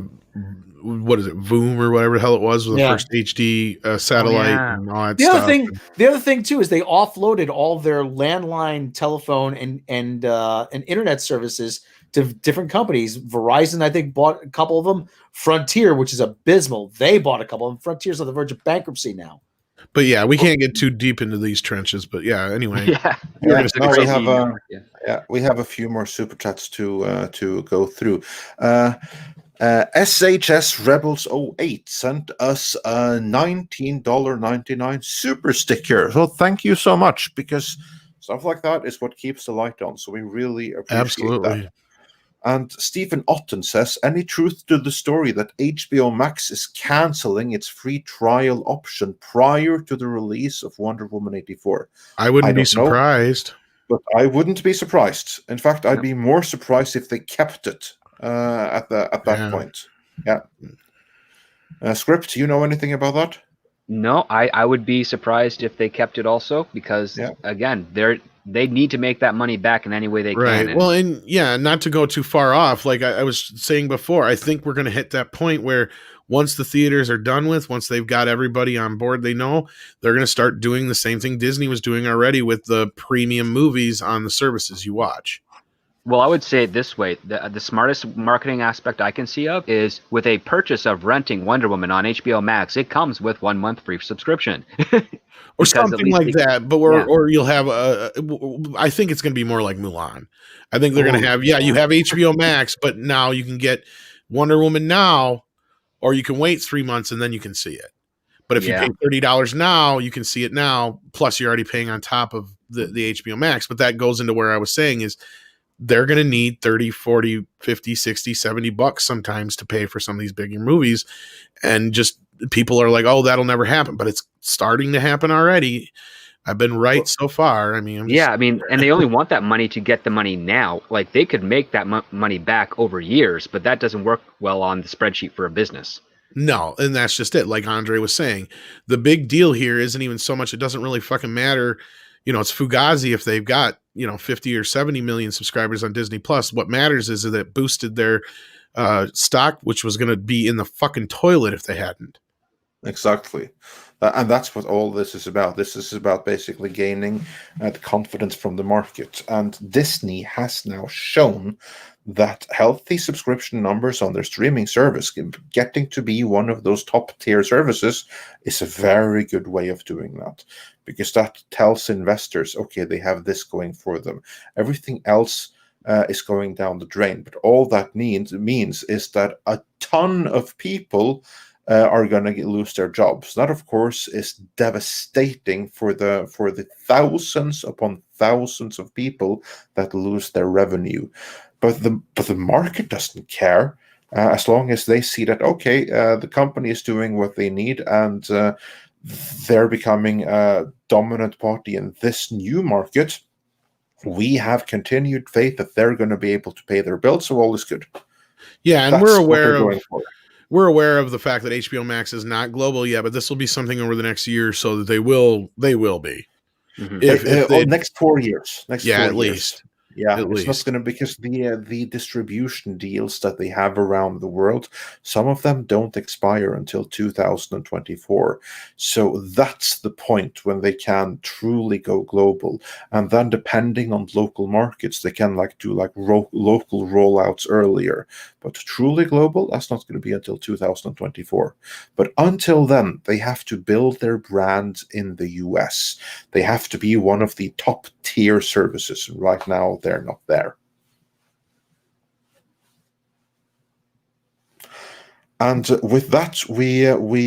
S2: what is it, Voom or whatever the hell it was the first HD satellite and all that stuff.
S3: The other thing too is they offloaded all their landline telephone and internet services to different companies. Verizon, I think, bought a couple of them. Frontier, which is abysmal, they bought a couple of them. Frontier's on the verge of bankruptcy now.
S2: But yeah, we can't get too deep into these trenches. But yeah, anyway.
S1: We have a few more super chats to go through. SHS Rebels 08 sent us a $19.99 super sticker. So thank you so much, because stuff like that is what keeps the light on. So we really appreciate that. And Stephen Otten says, any truth to the story that HBO Max is canceling its free trial option prior to the release of Wonder Woman 84?
S2: I wouldn't be surprised.
S1: But I wouldn't be surprised. In fact, I'd be more surprised if they kept it at that point. Yeah. Script, do you know anything about that?
S4: No, I would be surprised if they kept it also, because again, they need to make that money back in any way they can.
S2: Right. Well, and not to go too far off, like I was saying before, I think we're going to hit that point where once the theaters are done with, once they've got everybody on board, they know they're going to start doing the same thing Disney was doing already with the premium movies on the services you watch.
S4: Well, I would say it this way. The smartest marketing aspect I can see of is with a purchase of renting Wonder Woman on HBO Max, it comes with 1 month free subscription.
S2: Or something like that. But or you'll have I think it's going to be more like Mulan. I think they're going to have, you have HBO Max, but now you can get Wonder Woman now, or you can wait 3 months and then you can see it. But if you pay $30 now, you can see it now. Plus you're already paying on top of the HBO Max. But that goes into where I was saying is, they're going to need 30, 40, 50, 60, 70 bucks sometimes to pay for some of these bigger movies. And just people are like, oh, that'll never happen. But it's starting to happen already. I've been right so far. I mean,
S4: and they only want that money to get the money now. Like they could make that money back over years, but that doesn't work well on the spreadsheet for a business.
S2: No, and that's just it. Like Andre was saying, the big deal here isn't even so much, it doesn't really fucking matter. It's Fugazi if they've got, 50 or 70 million subscribers on Disney Plus. What matters is that it boosted their stock, which was going to be in the fucking toilet if they hadn't.
S1: Exactly. And that's what all this is about. This is about basically gaining the confidence from the market. And Disney has now shown that healthy subscription numbers on their streaming service, getting to be one of those top tier services, is a very good way of doing that. Because that tells investors, okay, they have this going for them. Everything else is going down the drain. But all that means is that a ton of people are going to lose their jobs. That, of course, is devastating for the thousands upon thousands of people that lose their revenue. But the market doesn't care as long as they see that, okay, the company is doing what they need and they're becoming a dominant party in this new market. We have continued faith that they're going to be able to pay their bills, so all is good.
S2: Yeah, and that's we're aware of the fact that HBO Max is not global yet, but this will be something over the next year, so that they will be.
S1: Mm-hmm. If next 4 years.
S2: At least.
S1: Yeah,
S2: at
S1: it's not
S2: least.
S1: going to, because the distribution deals that they have around the world, some of them don't expire until 2024. So that's the point when they can truly go global. And then depending on local markets, they can like do like local rollouts earlier. But truly global, that's not going to be until 2024. But until then, they have to build their brand in the US. They have to be one of the top tier services. Right now, they're not there. And with that, we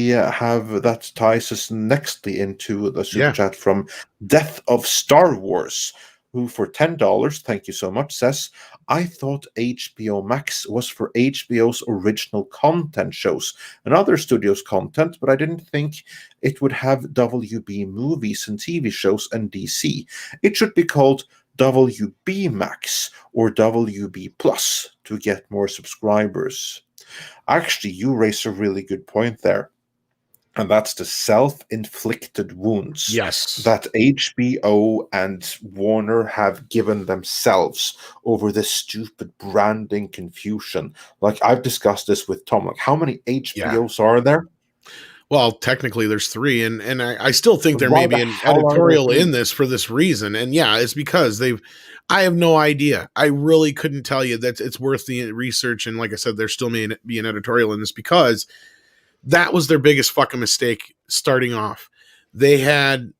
S1: have that ties us nextly into the super
S2: Yeah.
S1: chat from Death of Star Wars, who for $10, thank you so much, says, I thought HBO Max was for HBO's original content shows and other studios' content, but I didn't think it would have WB movies and TV shows and DC. It should be called WB Max or WB Plus to get more subscribers. Actually, you raise a really good point there. And that's the self-inflicted wounds
S2: Yes.
S1: that HBO and Warner have given themselves over this stupid branding confusion. Like, I've discussed this with Tom. Like, how many HBOs are there?
S2: Well, technically there's 3, and I still think there
S1: Why
S2: may
S1: the
S2: be an
S1: hell are there
S2: editorial
S1: 3?
S2: in this for this reason. And yeah, it's because I have no idea. I really couldn't tell you that it's worth the research. And like I said, there still may be an editorial in this because that was their biggest fucking mistake starting off. They had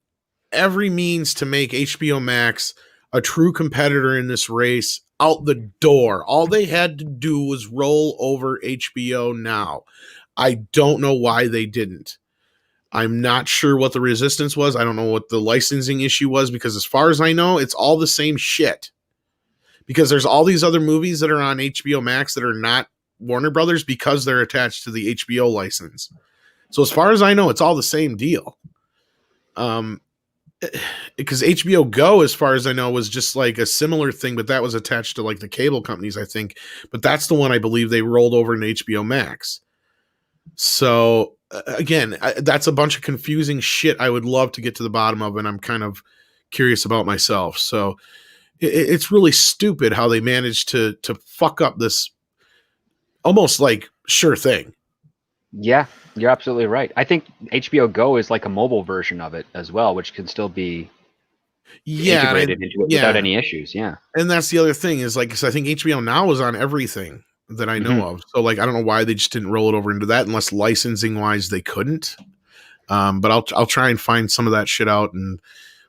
S2: every means to make HBO Max a true competitor in this race out the door. All they had to do was roll over HBO Now. I don't know why they didn't. I'm not sure what the resistance was. I don't know what the licensing issue was, because as far as I know, it's all the same shit. Because there's all these other movies that are on HBO Max that are not Warner Brothers because they're attached to the HBO license. So as far as I know, it's all the same deal. Because HBO Go, as far as I know, was just like a similar thing, but that was attached to like the cable companies, I think. But that's the one I believe they rolled over in HBO Max. So again, that's a bunch of confusing shit I would love to get to the bottom of, and I'm kind of curious about myself. So it's really stupid how they managed to fuck up this almost like sure thing.
S4: Yeah, you're absolutely right. I think HBO Go is like a mobile version of it as well, which can still be integrated into it without any issues. Yeah.
S2: And that's the other thing is like, 'cause I think HBO Now was on everything that I know of. So like, I don't know why they just didn't roll it over into that unless licensing wise they couldn't. But I'll try and find some of that shit out, and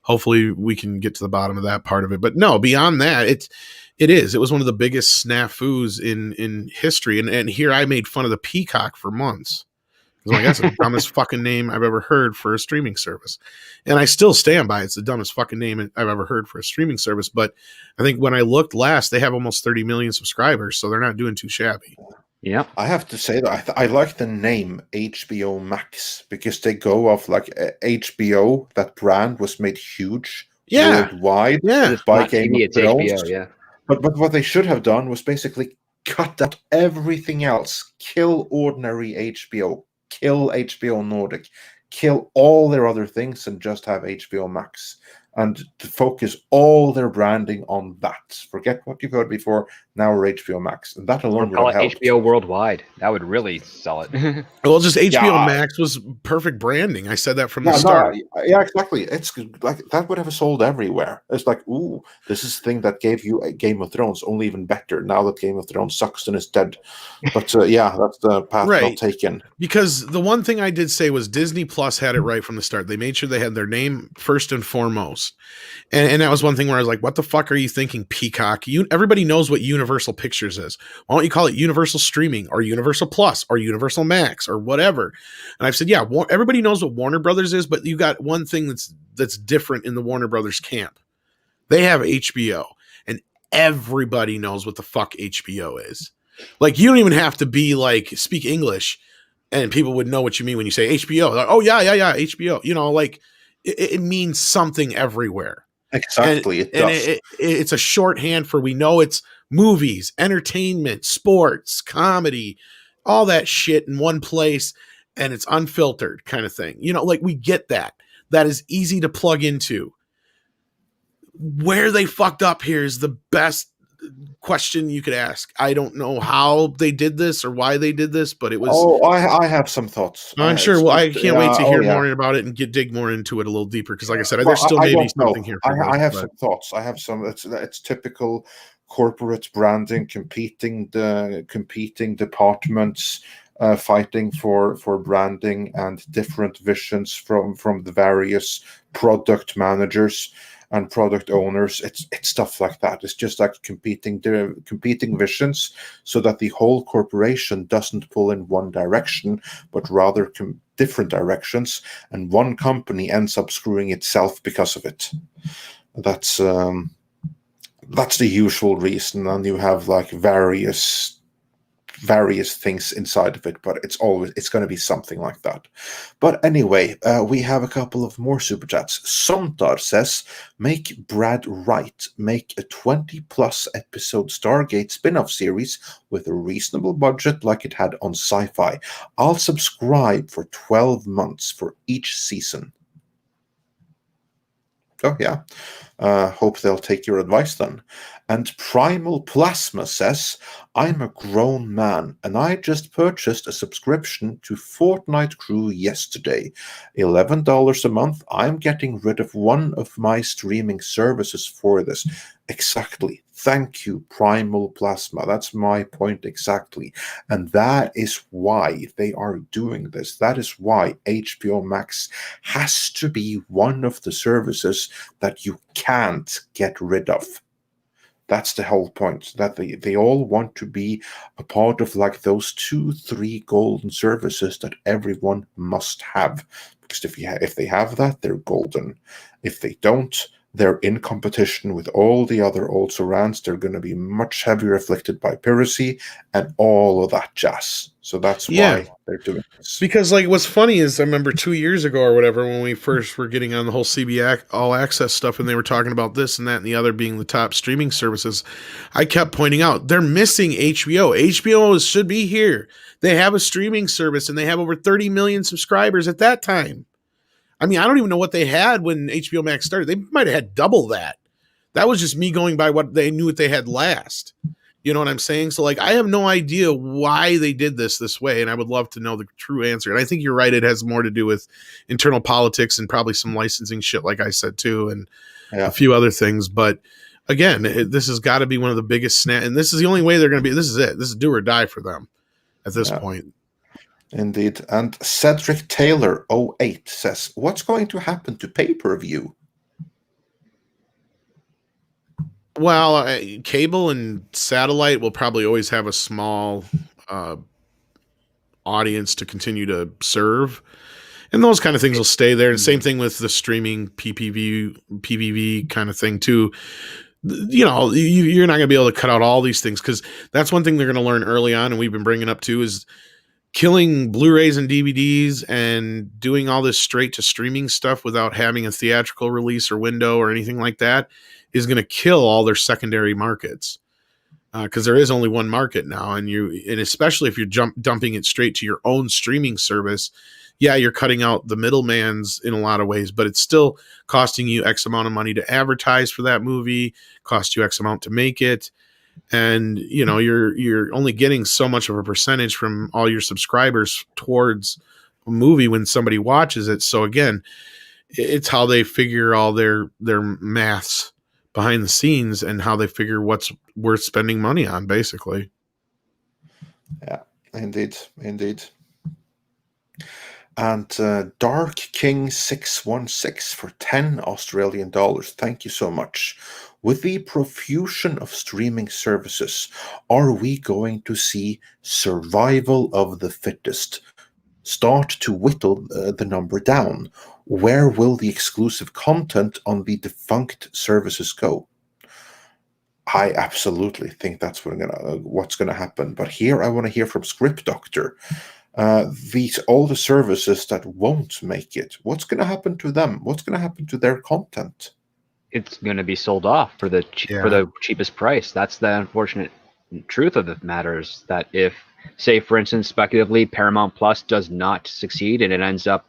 S2: hopefully we can get to the bottom of that part of it. But no, beyond that, it was one of the biggest snafus in history. And here I made fun of the Peacock for months. Because like, that's the dumbest fucking name I've ever heard for a streaming service. And I still stand by it's the dumbest fucking name I've ever heard for a streaming service. But I think when I looked last, they have almost 30 million subscribers, so they're not doing too shabby.
S4: Yeah.
S1: I have to say that I like the name HBO Max because they go off like HBO, that brand was made huge worldwide by Game of Thrones.
S4: HBO, yeah.
S1: But what they should have done was basically cut out everything else, kill ordinary HBO, kill HBO Nordic, kill all their other things, and just have HBO Max, and to focus all their branding on that. Forget what you've heard before. Now we're HBO Max, and that alone
S4: Or call
S1: would
S4: it
S1: have helped.
S4: HBO Worldwide. That would really sell it.
S2: Well, just HBO Max was perfect branding. I said that from the start.
S1: Yeah, exactly. It's like that would have sold everywhere. It's like, ooh, this is the thing that gave you a Game of Thrones, only even better. Now that Game of Thrones sucks and is dead. But yeah, that's the path not taken.
S2: Because the one thing I did say was Disney Plus had it right from the start. They made sure they had their name first and foremost. And that was one thing where I was like, what the fuck are you thinking, Peacock? Everybody knows what Universal Pictures is. Why don't you call it Universal Streaming or Universal Plus or Universal Max or whatever? And I've said, yeah, everybody knows what Warner Brothers is, but you got one thing that's different in the Warner Brothers camp. They have HBO, and everybody knows what the fuck HBO is. Like, you don't even have to be like, speak English, and people would know what you mean when you say HBO. Like, oh, yeah, HBO. You know, like, it means something everywhere.
S1: Exactly, it does.
S2: And it's a shorthand for, we know it's movies, entertainment, sports, comedy, all that shit in one place, and it's unfiltered kind of thing. You know, like, we get that. That is easy to plug into. where they fucked up here is the best question you could ask. I don't know how they did this or why they did this, but it was.
S1: Oh, I have some thoughts.
S2: I'm sure.
S1: It's
S2: Well,
S1: not,
S2: I can't wait to hear
S1: yeah.
S2: more about it and dig more into it a little deeper. Because, like I said,
S1: Well,
S2: there's still
S1: I
S2: maybe
S1: don't know.
S2: something here. For
S1: I have
S2: but-
S1: some thoughts. I have some. It's typical corporate branding, competing departments, fighting for branding and different visions from the various product managers and product owners. It's stuff like that. It's just like competing visions, so that the whole corporation doesn't pull in one direction, but rather different directions, and one company ends up screwing itself because of it. That's the usual reason, and you have like various things inside of it, but it's going to be something like that. But anyway, we have a couple of more super chats. Sontar says, make Brad Wright make a 20+ episode Stargate spin-off series with a reasonable budget like it had on Sci-Fi. I'll subscribe for 12 months for each season. Oh yeah, hope they'll take your advice then. And Primal Plasma says, I'm a grown man and I just purchased a subscription to Fortnite Crew yesterday. $11 a month. I'm getting rid of one of my streaming services for this. Exactly. Thank you, Primal Plasma. That's my point exactly. And that is why they are doing this. That is why HBO Max has to be one of the services that you can't get rid of. That's the whole point, that they all want to be a part of like those 2-3 golden services that everyone must have. Because if they have that, they're golden. If they don't, they're in competition with all the other also rans. They're going to be much heavier afflicted by piracy and all of that jazz. So that's why they're doing this.
S2: Because like what's funny is I remember 2 years ago or whatever when we first were getting on the whole CB All Access stuff and they were talking about this and that and the other being the top streaming services. I kept pointing out they're missing HBO. HBO should be here. They have a streaming service and they have over 30 million subscribers at that time. I mean, I don't even know what they had when HBO Max started. They might have had double that. That was just me going by what they knew what they had last. You know what I'm saying? So, like, I have no idea why they did this way, and I would love to know the true answer. And I think you're right. It has more to do with internal politics and probably some licensing shit, like I said, too, and a few other things. But, again, this has got to be one of the biggest and this is the only way they're going to be. This is it. This is do or die for them at this point.
S1: Indeed. And Cedric Taylor 08 says, what's going to happen to pay-per-view?
S2: Well, cable and satellite will probably always have a small audience to continue to serve. And those kind of things will stay there. And same thing with the streaming PPV kind of thing too. You know, you're not going to be able to cut out all these things because that's one thing they're going to learn early on. And we've been bringing up too is killing Blu-rays and DVDs and doing all this straight to streaming stuff without having a theatrical release or window or anything like that is going to kill all their secondary markets. Because there is only one market now, and especially if you're dumping it straight to your own streaming service, you're cutting out the middlemans in a lot of ways, but it's still costing you X amount of money to advertise for that movie, cost you X amount to make it, and you know you're only getting so much of a percentage from all your subscribers towards a movie when somebody watches it. So again, it's how they figure all their maths behind the scenes and how they figure what's worth spending money on, basically.
S1: Yeah, indeed. And Dark King 616 for 10 Australian dollars. Thank you so much. With the profusion of streaming services, are we going to see survival of the fittest start to whittle the number down? Where will the exclusive content on the defunct services go? I absolutely think that's what's going to happen. But here I want to hear from Script Doctor. All the services that won't make it, what's going to happen to them? What's going to happen to their content?
S4: It's going to be sold off for the cheapest price. That's the unfortunate truth of the matter, is that if, say, for instance, speculatively, Paramount Plus does not succeed and it ends up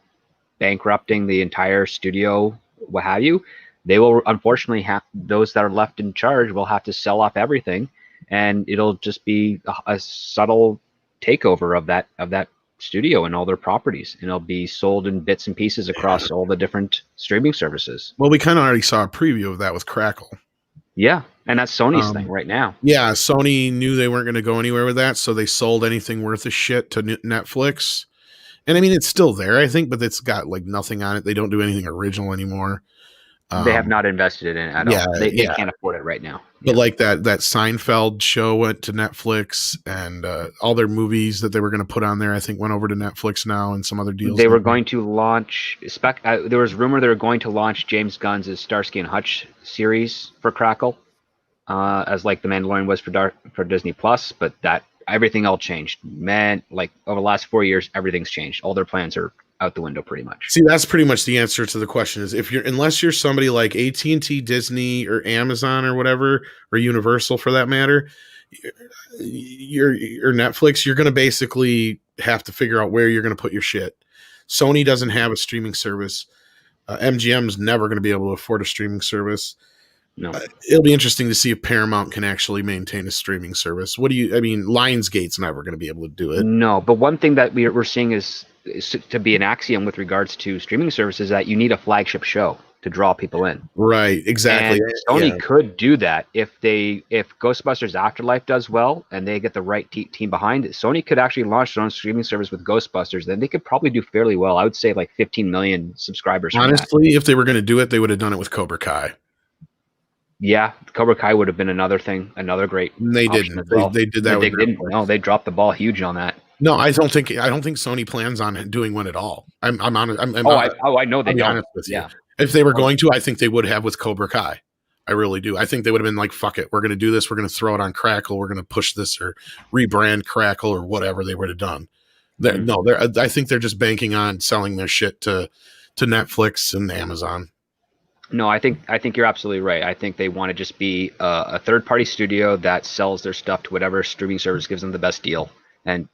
S4: bankrupting the entire studio, what have you, they will unfortunately have, those that are left in charge will have to sell off everything, and it'll just be a subtle takeover of that studio and all their properties, and it'll be sold in bits and pieces across all the different streaming services.
S2: Well, we kind of already saw a preview of that with Crackle.
S4: Yeah, and that's Sony's thing right now.
S2: Yeah, Sony knew they weren't going to go anywhere with that, so they sold anything worth a shit to Netflix. And I mean, it's still there, I think, but it's got like nothing on it. They don't do anything original anymore.
S4: They have not invested in it at all. They can't afford it right now.
S2: But like that Seinfeld show went to Netflix, and all their movies that they were going to put on there, I think, went over to Netflix now, and some other deals.
S4: They were going to launch. There was rumor they were going to launch James Gunn's Starsky and Hutch series for Crackle, as like The Mandalorian was for Disney Plus. But that everything all changed. Man, like over the last 4 years, everything's changed. All their plans are out the window pretty much.
S2: See, that's pretty much the answer to the question is unless you're somebody like AT&T, Disney, or Amazon or whatever, or Universal for that matter, you're Netflix, you're going to basically have to figure out where you're going to put your shit. Sony doesn't have a streaming service. MGM's never going to be able to afford a streaming service.
S4: No.
S2: It'll be interesting to see if Paramount can actually maintain a streaming service. Lionsgate's never going to be able to do it.
S4: No, but one thing that we're seeing is to be an axiom with regards to streaming services that you need a flagship show to draw people in.
S2: Right, exactly.
S4: And Sony could do that if Ghostbusters Afterlife does well and they get the right team behind it. Sony could actually launch their own streaming service with Ghostbusters. Then they could probably do fairly well. I would say like 15 million subscribers.
S2: Honestly, if they were going to do it, they would have done it with Cobra Kai.
S4: Yeah, Cobra Kai would have been another thing, great.
S2: They didn't.
S4: Well.
S2: They did that.
S4: They didn't. No, they dropped the ball huge on that.
S2: No, I don't think Sony plans on doing one at all. I'm honest. I
S4: know they
S2: I'll be
S4: don't.
S2: honest with you.
S4: Yeah.
S2: If they were going to, I think they would have with Cobra Kai. I really do. I think they would have been like, fuck it. We're going to do this. We're going to throw it on Crackle. We're going to push this or rebrand Crackle or whatever they would have done. I think they're just banking on selling their shit to Netflix and Amazon.
S4: No, I think you're absolutely right. I think they want to just be a third-party studio that sells their stuff to whatever streaming service gives them the best deal and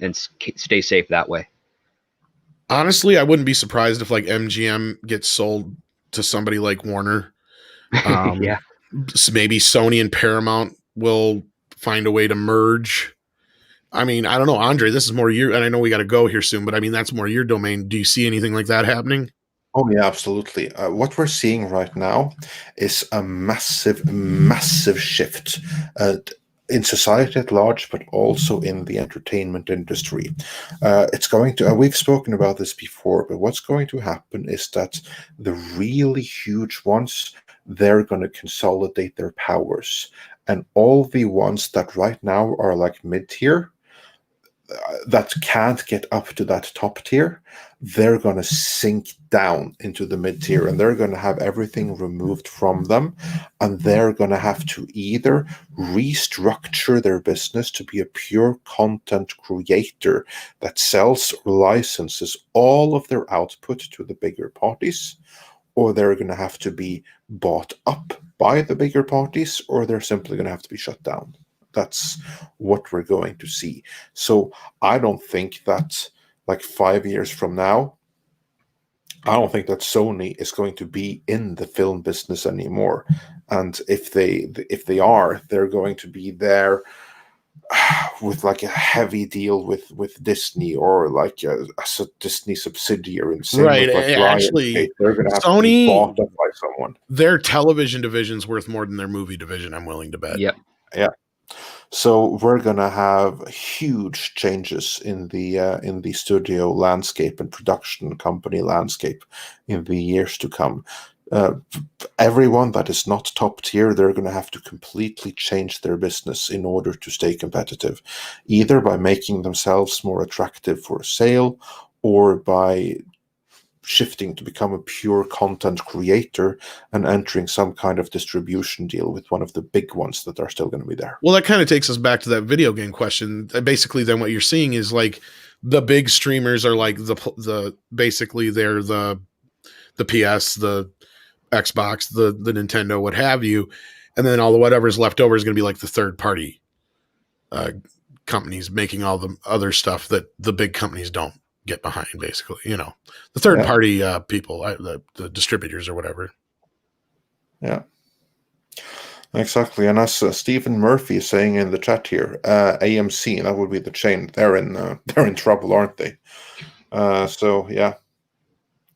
S4: stay safe that way.
S2: Honestly, I wouldn't be surprised if like MGM gets sold to somebody like Warner.
S4: Yeah.
S2: Maybe Sony and Paramount will find a way to merge. I mean, I don't know, Andre, this is more your, and I know we got to go here soon, but I mean, that's more your domain. Do you see anything like that happening?
S1: Oh, yeah, absolutely. What we're seeing right now is a massive, massive shift in society at large, but also in the entertainment industry. It's going to, we've spoken about this before, but what's going to happen is that the really huge ones, they're going to consolidate their powers. And all the ones that right now are like mid-tier, that can't get up to that top tier, they're going to sink down into the mid tier, and they're going to have everything removed from them, and they're going to have to either restructure their business to be a pure content creator that sells or licenses all of their output to the bigger parties, or they're going to have to be bought up by the bigger parties, or they're simply going to have to be shut down. That's what we're going to see. So I don't think that like 5 years from now, I don't think that Sony is going to be in the film business anymore. And if they are, they're going to be there with like a heavy deal with Disney or like a Disney subsidiary. And
S2: right.
S1: Like
S2: actually,
S1: they're going to have
S2: Sony,
S1: to be bought up by someone.
S2: Their television division's worth more than their movie division, I'm willing to bet.
S4: Yep.
S1: Yeah. So we're gonna have huge changes in the studio landscape and production company landscape in the years to come. Everyone that is not top tier, they're going to have to completely change their business in order to stay competitive, either by making themselves more attractive for sale or by shifting to become a pure content creator and entering some kind of distribution deal with one of the big ones that are still going to be there.
S2: Well, that kind of takes us back to that video game question. Basically, then what you're seeing is like the big streamers are like the basically they're the PS, the Xbox, the Nintendo, what have you, and then all the whatever's left over is going to be like the third party companies making all the other stuff that the big companies don't get behind, basically, the third party people, the distributors or whatever.
S1: Yeah. Exactly, and as Stephen Murphy is saying in the chat here, AMC, that would be the chain. They're in trouble, aren't they? So yeah,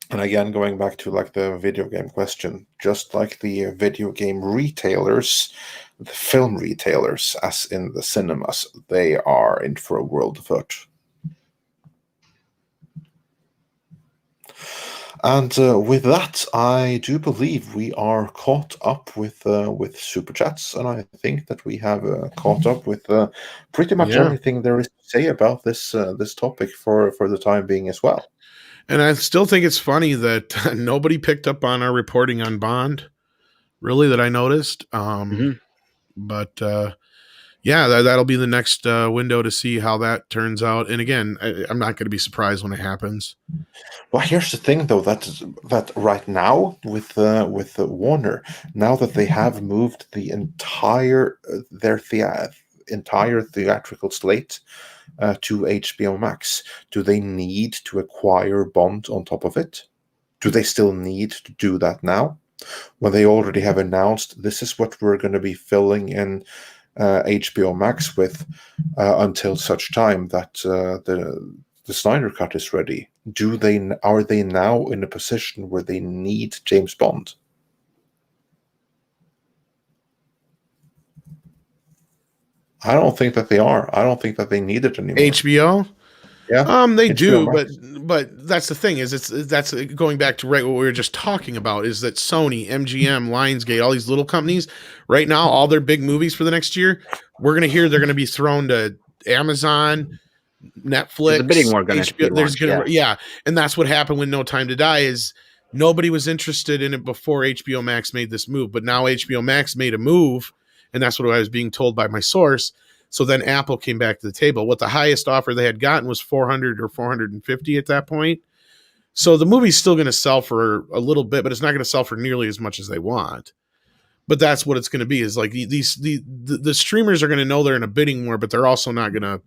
S1: and again, going back to like the video game question, just like the video game retailers, the film retailers, as in the cinemas, they are in for a world of hurt. And with that, I do believe we are caught up with super chats, and I think that we have caught up with pretty much
S2: Yeah.
S1: everything there is to say about this topic for the time being as well.
S2: And I still think it's funny that nobody picked up on our reporting on Bond, really, that I noticed. But yeah, that'll be the next window to see how that turns out. And again, I'm not going to be surprised when it happens.
S1: Well, here's the thing, though, that right now with Warner, now that they have moved the entire entire theatrical slate to HBO Max, do they need to acquire Bond on top of it? Do they still need to do that now, when they already have announced this is what we're going to be filling in HBO Max with until such time that the Snyder Cut is ready? Are they now in a position where they need James Bond? I don't think that they are. I don't think that they need it anymore.
S2: HBO?
S1: Yeah.
S2: They
S1: HBO
S2: do,
S1: Max.
S2: but that's the thing is that's going back to right what we were just talking about is that Sony, MGM, Lionsgate, all these little companies right now, all their big movies for the next year, we're gonna hear they're gonna be thrown to Amazon, Netflix,
S4: There's a bidding war gonna be launched,
S2: yeah, and that's what happened when No Time to Die is nobody was interested in it before HBO Max made this move, but now HBO Max made a move, and that's what I was being told by my source. So then Apple came back to the table. What the highest offer they had gotten was 400 or 450 at that point. So the movie's still going to sell for a little bit, but it's not going to sell for nearly as much as they want. But that's what it's going to be. Is like the streamers are going to know they're in a bidding war, but they're also not going to,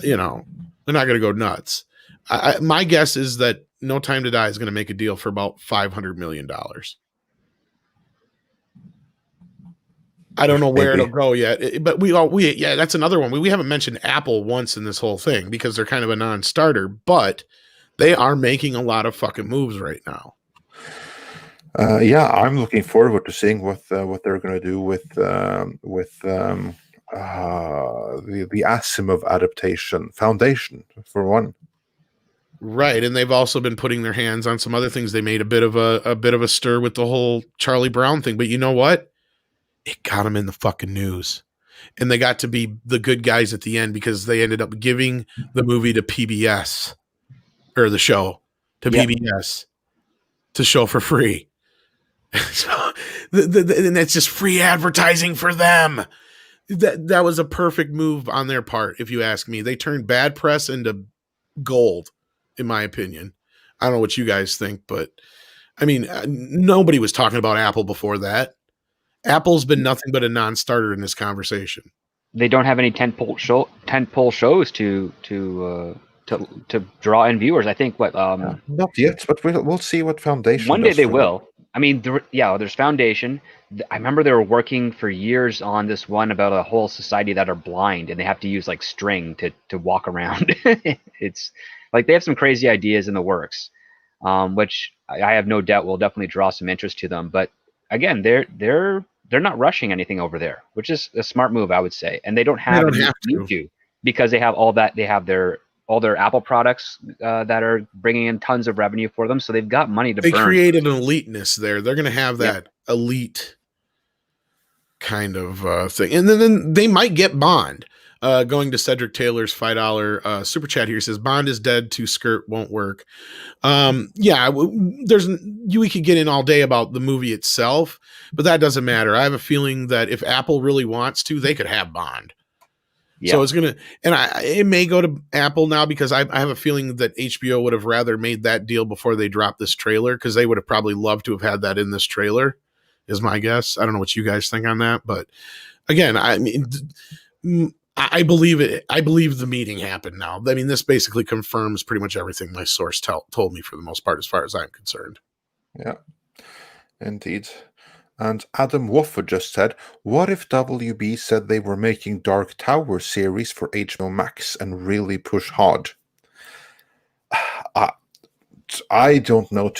S2: they're not going to go nuts. My guess is that No Time to Die is going to make a deal for about $500 million. I don't know where
S1: Maybe.
S2: it'll go yet, but that's another one. We haven't mentioned Apple once in this whole thing because they're kind of a non-starter, but they are making a lot of fucking moves right now.
S1: Yeah, I'm looking forward to seeing what they're going to do with the Asimov adaptation, Foundation, for one.
S2: Right, and they've also been putting their hands on some other things. They made a bit of a stir with the whole Charlie Brown thing, but you know what? It got them in the fucking news. And they got to be the good guys at the end because they ended up giving the movie to PBS or the show to PBS to show for free. So and that's just free advertising for them. That was a perfect move on their part, if you ask me. They turned bad press into gold, in my opinion. I don't know what you guys think, but I mean, nobody was talking about Apple before that. Apple's been nothing but a non-starter in this conversation.
S4: They don't have any tentpole shows to draw in viewers. I think
S1: not yet, but we'll see what Foundation.
S4: One day they will. I mean, there's Foundation. I remember they were working for years on this one about a whole society that are blind and they have to use like string to walk around. It's like they have some crazy ideas in the works, which I have no doubt will definitely draw some interest to them. But again, they're not rushing anything over there, which is a smart move, I would say. And they don't have to because they have all that. They have all their Apple products that are bringing in tons of revenue for them. So they've got money to burn.
S2: They created an eliteness there. They're going to have that elite kind of thing. And then they might get Bond. Going to Cedric Taylor's $5 super chat here, he says Bond is dead, to skirt won't work. We could get in all day about the movie itself, but that doesn't matter. I have a feeling that if Apple really wants to, they could have Bond. Yeah. So it's gonna, and it may go to Apple now because I have a feeling that HBO would have rather made that deal before they dropped this trailer, because they would have probably loved to have had that in this trailer, is my guess. I don't know what you guys think on that, but again, I mean, I believe it. I believe the meeting happened now. I mean, this basically confirms pretty much everything my source told me for the most part, as far as I'm concerned.
S1: Yeah, indeed. And Adam Wofford just said, what if WB said they were making Dark Tower series for HBO Max and really push hard? I don't know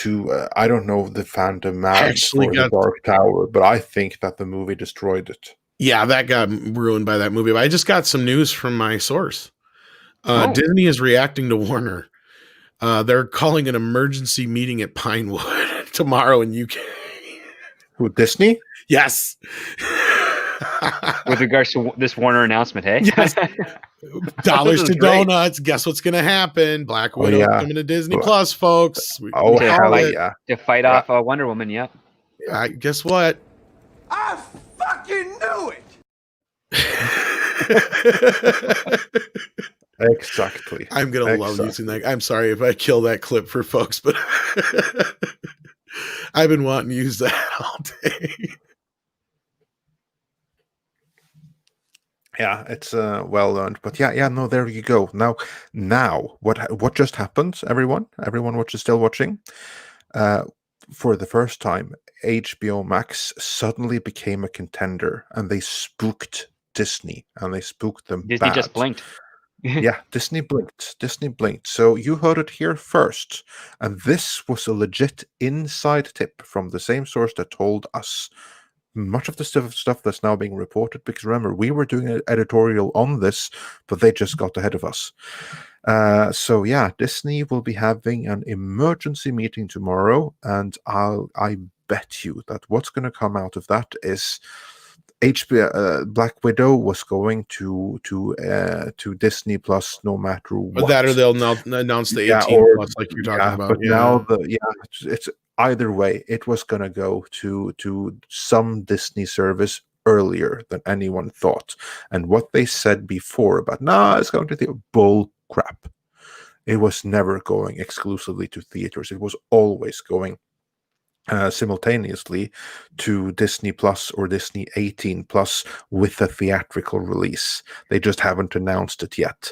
S1: I don't know the fandom mad
S2: Actually
S1: for the
S2: got-
S1: Dark Tower, but I think that the movie destroyed it.
S2: Yeah, that got ruined by that movie. But I just got some news from my source.
S4: Oh.
S2: Disney is reacting to Warner. They're calling an emergency meeting at Pinewood tomorrow in UK.
S1: Who, Disney?
S2: Yes.
S4: With regards to this Warner announcement, hey?
S2: Yes. Dollars
S4: This
S2: to
S4: is great.
S2: donuts. Guess what's going to happen? Black
S1: Oh,
S2: Widow
S1: yeah.
S2: coming to Disney Plus, folks. We
S1: Oh,
S4: Yeah.
S1: hell
S2: call it.
S1: yeah.
S4: To fight off Wonder Woman, yep.
S2: Guess what?
S6: I fucking knew it!
S1: Exactly.
S2: I'm going to love using that. I'm sorry if I kill that clip for folks, but I've been wanting to use that all day.
S1: Yeah, it's well learned. But yeah, no, there you go. Now, what just happened, everyone? Everyone watch is still watching. For the first time, HBO Max suddenly became a contender, and they spooked Disney, and they spooked them
S4: Disney
S1: bad.
S4: just blinked.
S1: Yeah, Disney blinked. Disney blinked. So you heard it here first. And this was a legit inside tip from the same source that told us much of the stuff that's now being reported. Because remember, we were doing an editorial on this, but they just got ahead of us. So yeah, Disney will be having an emergency meeting tomorrow, and I bet you that what's going to come out of that is HBO Black Widow was going to Disney Plus no matter what.
S2: But that or they'll announce the 18 plus like you're talking about.
S1: But now it's either way, it was going to go to some Disney service earlier than anyone thought. And what they said before about it's going to the bull crap. It was never going exclusively to theaters. It was always going simultaneously to Disney Plus or Disney 18 Plus with a theatrical release. They just haven't announced it yet.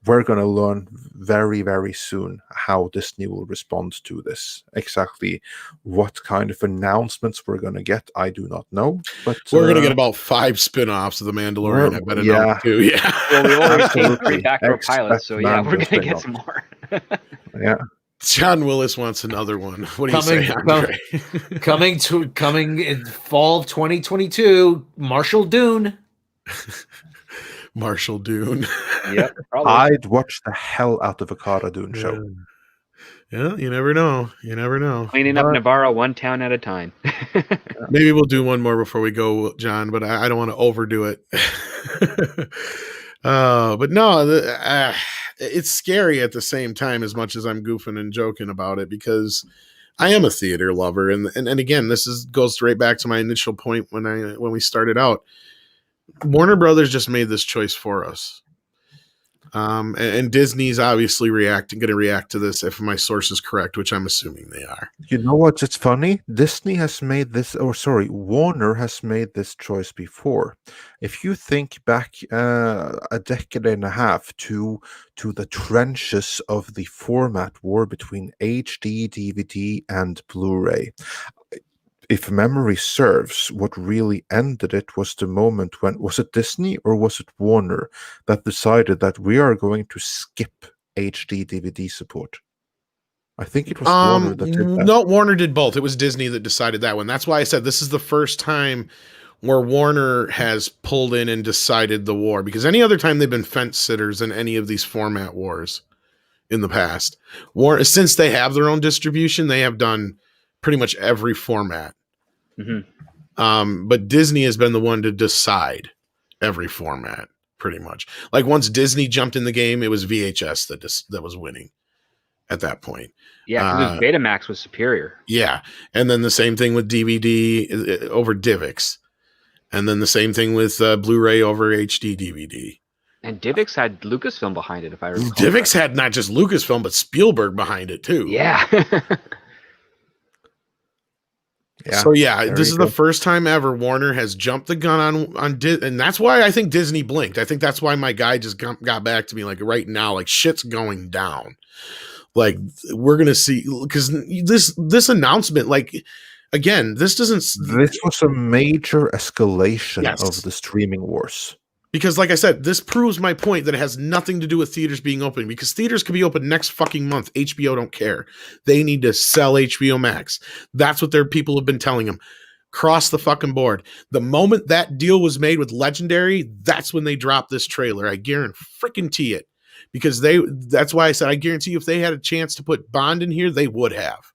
S1: We're going to learn very, very soon how Disney will respond to this. Exactly what kind of announcements we're going to get, I do not know. But
S2: we're going to get about 5 spin-offs of The Mandalorian. I bet it know too. Yeah.
S4: Well, we already seen
S1: Absolutely.
S4: 3 backdoor pilots, so yeah, we're going to get
S1: spin-off.
S4: some more.
S1: Yeah.
S2: John Willis wants another one. What do you say, Andre?
S3: coming in fall of 2022, Marshall Dune.
S2: Marshall Dune.
S4: Yep, probably.
S1: I'd watch the hell out of a Cara Dune show.
S2: Yeah, you never know. You never know.
S4: Cleaning up Navarro one town at a time.
S2: Maybe we'll do one more before we go, John, but I don't want to overdo it. But no, it's scary at the same time as much as I'm goofing and joking about it, because I am a theater lover. And again, goes right back to my initial point when we started out. Warner Brothers just made this choice for us. And Disney's obviously going to react to this if my source is correct, which I'm assuming they are.
S1: You know what? It's funny. Warner has made this choice before. If you think back a decade and a half to the trenches of the format war between HD, DVD, and Blu-ray. If memory serves, what really ended it was the moment when, was it Disney or was it Warner that decided that we are going to skip HD DVD support? I think it was Warner that did that.
S2: No, Warner did both. It was Disney that decided that one. That's why I said this is the first time where Warner has pulled in and decided the war, because any other time they've been fence sitters in any of these format wars in the past. Since they have their own distribution, they have done pretty much every format. Mm-hmm. But Disney has been the one to decide every format, pretty much. Like once Disney jumped in the game, it was VHS that was winning at that point.
S4: Yeah, because Betamax was superior.
S2: Yeah, and then the same thing with DVD over DivX, and then the same thing with Blu-ray over HD DVD.
S4: And DivX had Lucasfilm behind it, if I recall.
S2: DivX had not just Lucasfilm, but Spielberg behind it too.
S4: Yeah.
S2: So this is the first time ever Warner has jumped the gun on and that's why I think Disney blinked. I think that's why my guy just got back to me like right now, like shit's going down. Like we're gonna see, because this announcement, like again, this doesn't.
S1: This was a major escalation
S2: Yes.
S1: of the streaming wars.
S2: Because, like I said, this proves my point that it has nothing to do with theaters being open. Because theaters could be open next fucking month. HBO don't care. They need to sell HBO Max. That's what their people have been telling them. Cross the fucking board. The moment that deal was made with Legendary, that's when they dropped this trailer. I guarantee it. Because that's why I said I guarantee you if they had a chance to put Bond in here, they would have.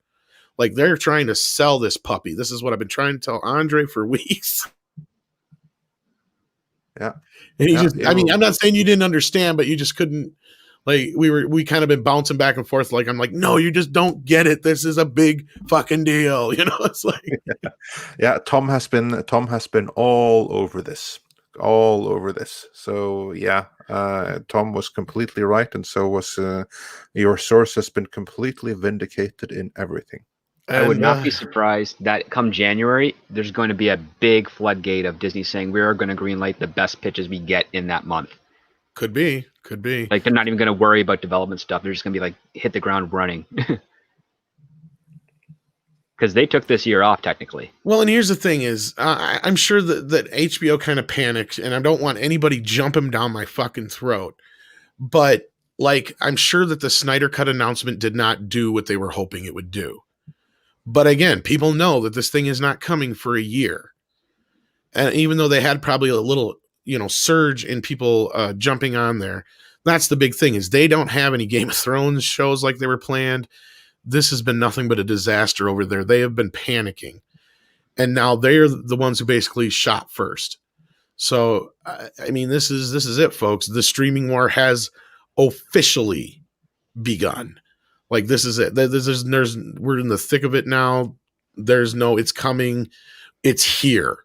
S2: Like, they're trying to sell this puppy. This is what I've been trying to tell Andre for weeks.
S1: Yeah.
S2: And I mean, I'm not saying you didn't understand, but you just couldn't, like, we kind of been bouncing back and forth. Like, I'm like, no, you just don't get it. This is a big fucking deal. You know, it's like,
S1: yeah, Tom has been all over this. So yeah, Tom was completely right. And so was, your source has been completely vindicated in everything.
S4: I would not be surprised that come January, there's going to be a big floodgate of Disney saying we are going to greenlight the best pitches we get in that month.
S2: Could be.
S4: Like, they're not even going to worry about development stuff. They're just going to be like, hit the ground running. Because they took this year off, technically.
S2: Well, and here's the thing is, I'm sure that HBO kind of panicked, and I don't want anybody jumping down my fucking throat. But, like, I'm sure that the Snyder Cut announcement did not do what they were hoping it would do. But again, people know that this thing is not coming for a year. And even though they had probably a little, surge in people jumping on there, that's the big thing is they don't have any Game of Thrones shows like they were planned. This has been nothing but a disaster over there. They have been panicking. And now they're the ones who basically shot first. So, I mean, this is it, folks. The streaming war has officially begun. Like, this is it. We're in the thick of it now. It's coming. It's here.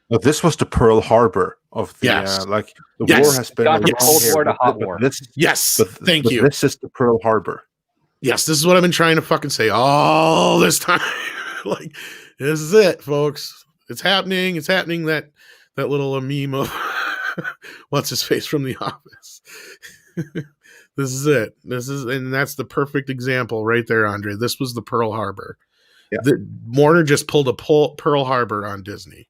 S1: Well, this was the Pearl Harbor of the war has been
S4: from Cold War to Hot War.
S2: Thank you.
S1: This is the Pearl Harbor.
S2: Yes, this is what I've been trying to fucking say all this time. Like, this is it, folks. It's happening. It's happening. That little meme of what's his face from The Office. This is it. And that's the perfect example right there, Andre. This was the Pearl Harbor.
S1: Yeah.
S2: Warner just pulled a Pearl Harbor on Disney.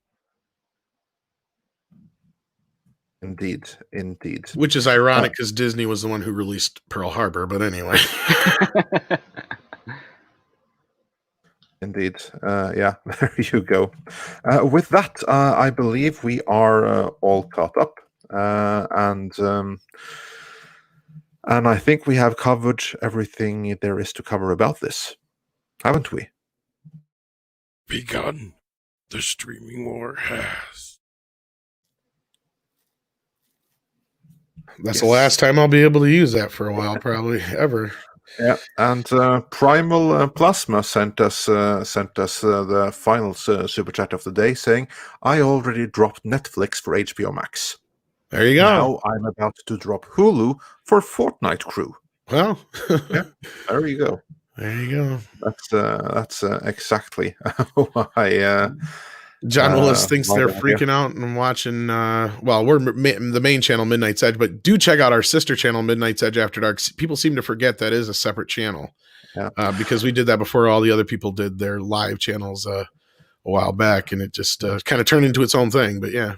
S1: Indeed.
S2: Which is ironic because Disney was the one who released Pearl Harbor, but anyway.
S1: Indeed. Yeah, there you go. With that, I believe we are all caught up. And I think we have covered everything there is to cover about this, haven't we?
S7: Begun. The streaming war has.
S2: That's the last time I'll be able to use that for a while, probably ever.
S1: Yeah, and Primal Plasma sent us the final super chat of the day, saying, "I already dropped Netflix for HBO Max.
S2: There you go.
S1: Now I'm about to drop Hulu for Fortnite Crew."
S2: Well,
S1: yeah, there you go.
S2: There you go.
S1: That's exactly why.
S2: John Willis thinks they're freaking out and watching. We're the main channel, Midnight's Edge, but do check out our sister channel, Midnight's Edge After Dark. People seem to forget that is a separate channel, because we did that before all the other people did their live channels a while back, and it just kind of turned into its own thing. But yeah.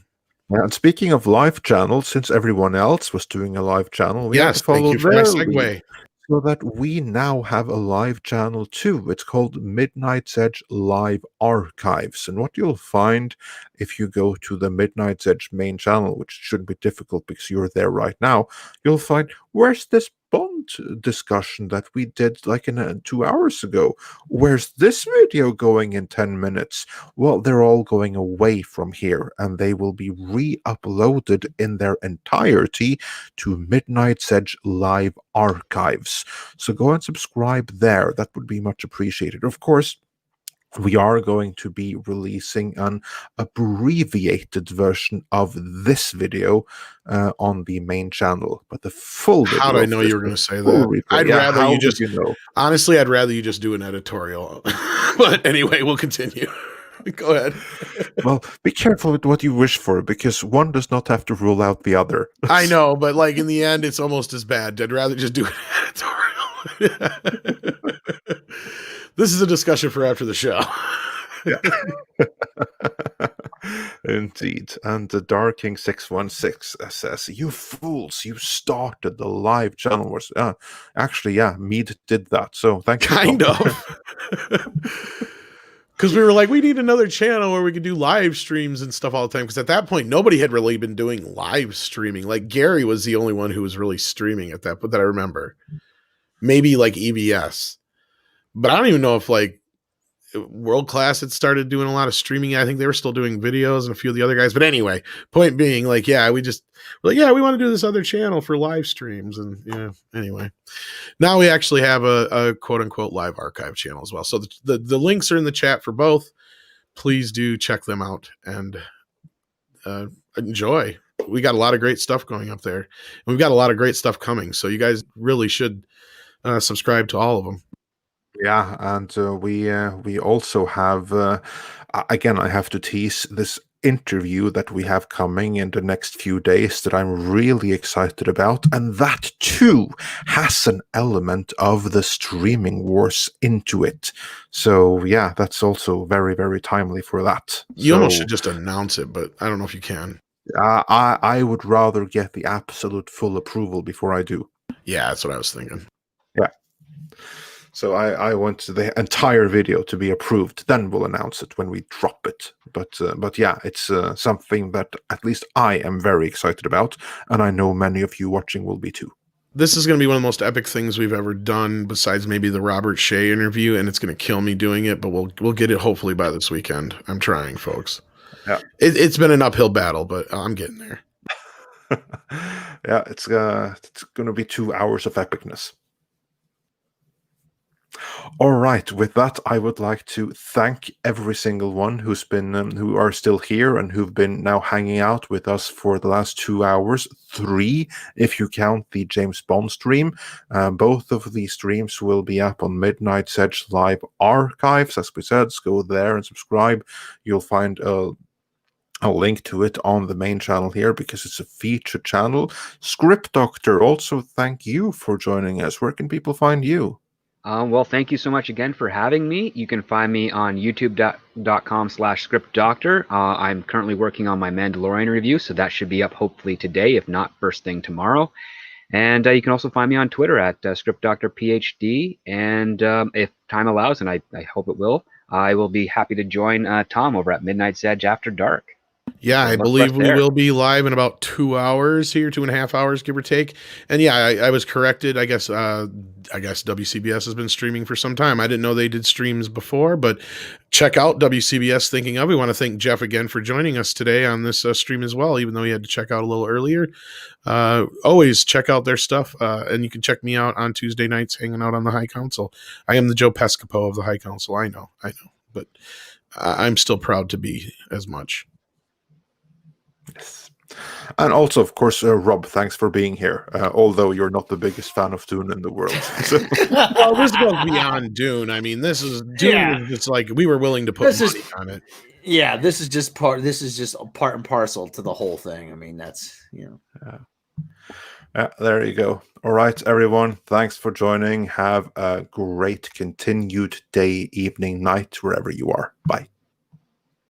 S1: And speaking of live channels, since everyone else was doing a live channel, we have to follow
S2: thank you for my segue.
S1: So that we now have a live channel too. It's called Midnight's Edge Live Archives. And what you'll find if you go to the Midnight's Edge main channel, which shouldn't be difficult because you're there right now, you'll find, where's this Bond discussion that we did like in 2 hours ago? Where's this video going in 10 minutes? Well, they're all going away from here, and they will be re-uploaded in their entirety to Midnight's Edge Live Archives. So go and subscribe there. That would be much appreciated. Of course, we are going to be releasing an abbreviated version of this video on the main channel, but the full video.
S2: How did I know you were going to say that? Honestly, I'd rather you just do an editorial. But anyway, we'll continue. Go ahead.
S1: Well, be careful with what you wish for, because one does not have to rule out the other.
S2: I know, but like in the end, it's almost as bad. I'd rather just do an editorial. This is a discussion for after the show.
S1: Indeed. And the Dark King 616 says, "You fools, you started the live channel wars." Actually, yeah, Mead did that. So thank you.
S2: Kind of. Because we were like, we need another channel where we could do live streams and stuff all the time. Because at that point, nobody had really been doing live streaming. Like Gary was the only one who was really streaming at that point that I remember. Maybe like EBS. But I don't even know if like World Class had started doing a lot of streaming. I think they were still doing videos and a few of the other guys. But anyway, point being, like, yeah, we want to do this other channel for live streams. And yeah, anyway, now we actually have a quote unquote live archive channel as well. So the links are in the chat for both. Please do check them out and enjoy. We got a lot of great stuff going up there, and we've got a lot of great stuff coming. So you guys really should subscribe to all of them.
S1: Yeah, and we also have again, I have to tease this interview that we have coming in the next few days that I'm really excited about, and that too has an element of the streaming wars into it. So yeah, that's also very, very timely for that.
S2: You almost should just announce it, but I don't know if you can.
S1: I would rather get the absolute full approval before I do.
S2: Yeah, that's what I was thinking.
S1: Yeah. So I want the entire video to be approved. Then we'll announce it when we drop it. But yeah, it's something that at least I am very excited about, and I know many of you watching will be too.
S2: This is going to be one of the most epic things we've ever done, besides maybe the Robert Shea interview, and it's going to kill me doing it. But we'll get it hopefully by this weekend. I'm trying, folks.
S1: Yeah,
S2: it's been an uphill battle, but I'm getting there.
S1: Yeah, it's going to be 2 hours of epicness. All right, with that, I would like to thank every single one who's been who are still here and who've been now hanging out with us for the last 2 hours, 3 if you count the James Bond stream. Both of these streams will be up on Midnight's Edge live archives. As we said, go there and subscribe. You'll find a link to it on the main channel here because it's a featured channel. Script Doctor, also thank you for joining us. Where can people find you?
S4: Well, thank you so much again for having me. You can find me on youtube.com/scriptdoctor. I'm currently working on my Mandalorian review, so that should be up hopefully today, if not first thing tomorrow. And you can also find me on Twitter at scriptdoctorphd. And if time allows, and I hope it will, I will be happy to join Tom over at Midnight's Edge After Dark.
S2: Yeah, I believe we will be live in about 2 hours here, 2.5 hours, give or take. And yeah, I was corrected. I guess WCBS has been streaming for some time. I didn't know they did streams before, but check out WCBS Thinking Of. We want to thank Jeff again for joining us today on this stream as well, even though he had to check out a little earlier. Always check out their stuff, and you can check me out on Tuesday nights hanging out on the High Council. I am the Joe Pescopo of the High Council. I know, but I'm still proud to be as much.
S1: Yes. And also, of course, Rob, thanks for being here, although you're not the biggest fan of Dune in the world.
S2: Well, this goes beyond Dune. I mean, this is Dune. Yeah. It's like we were willing to put money on it.
S3: Yeah, this is just part and parcel to the whole thing. I mean, that's,
S1: Yeah, there you go. All right, everyone. Thanks for joining. Have a great continued day, evening, night, wherever you are. Bye.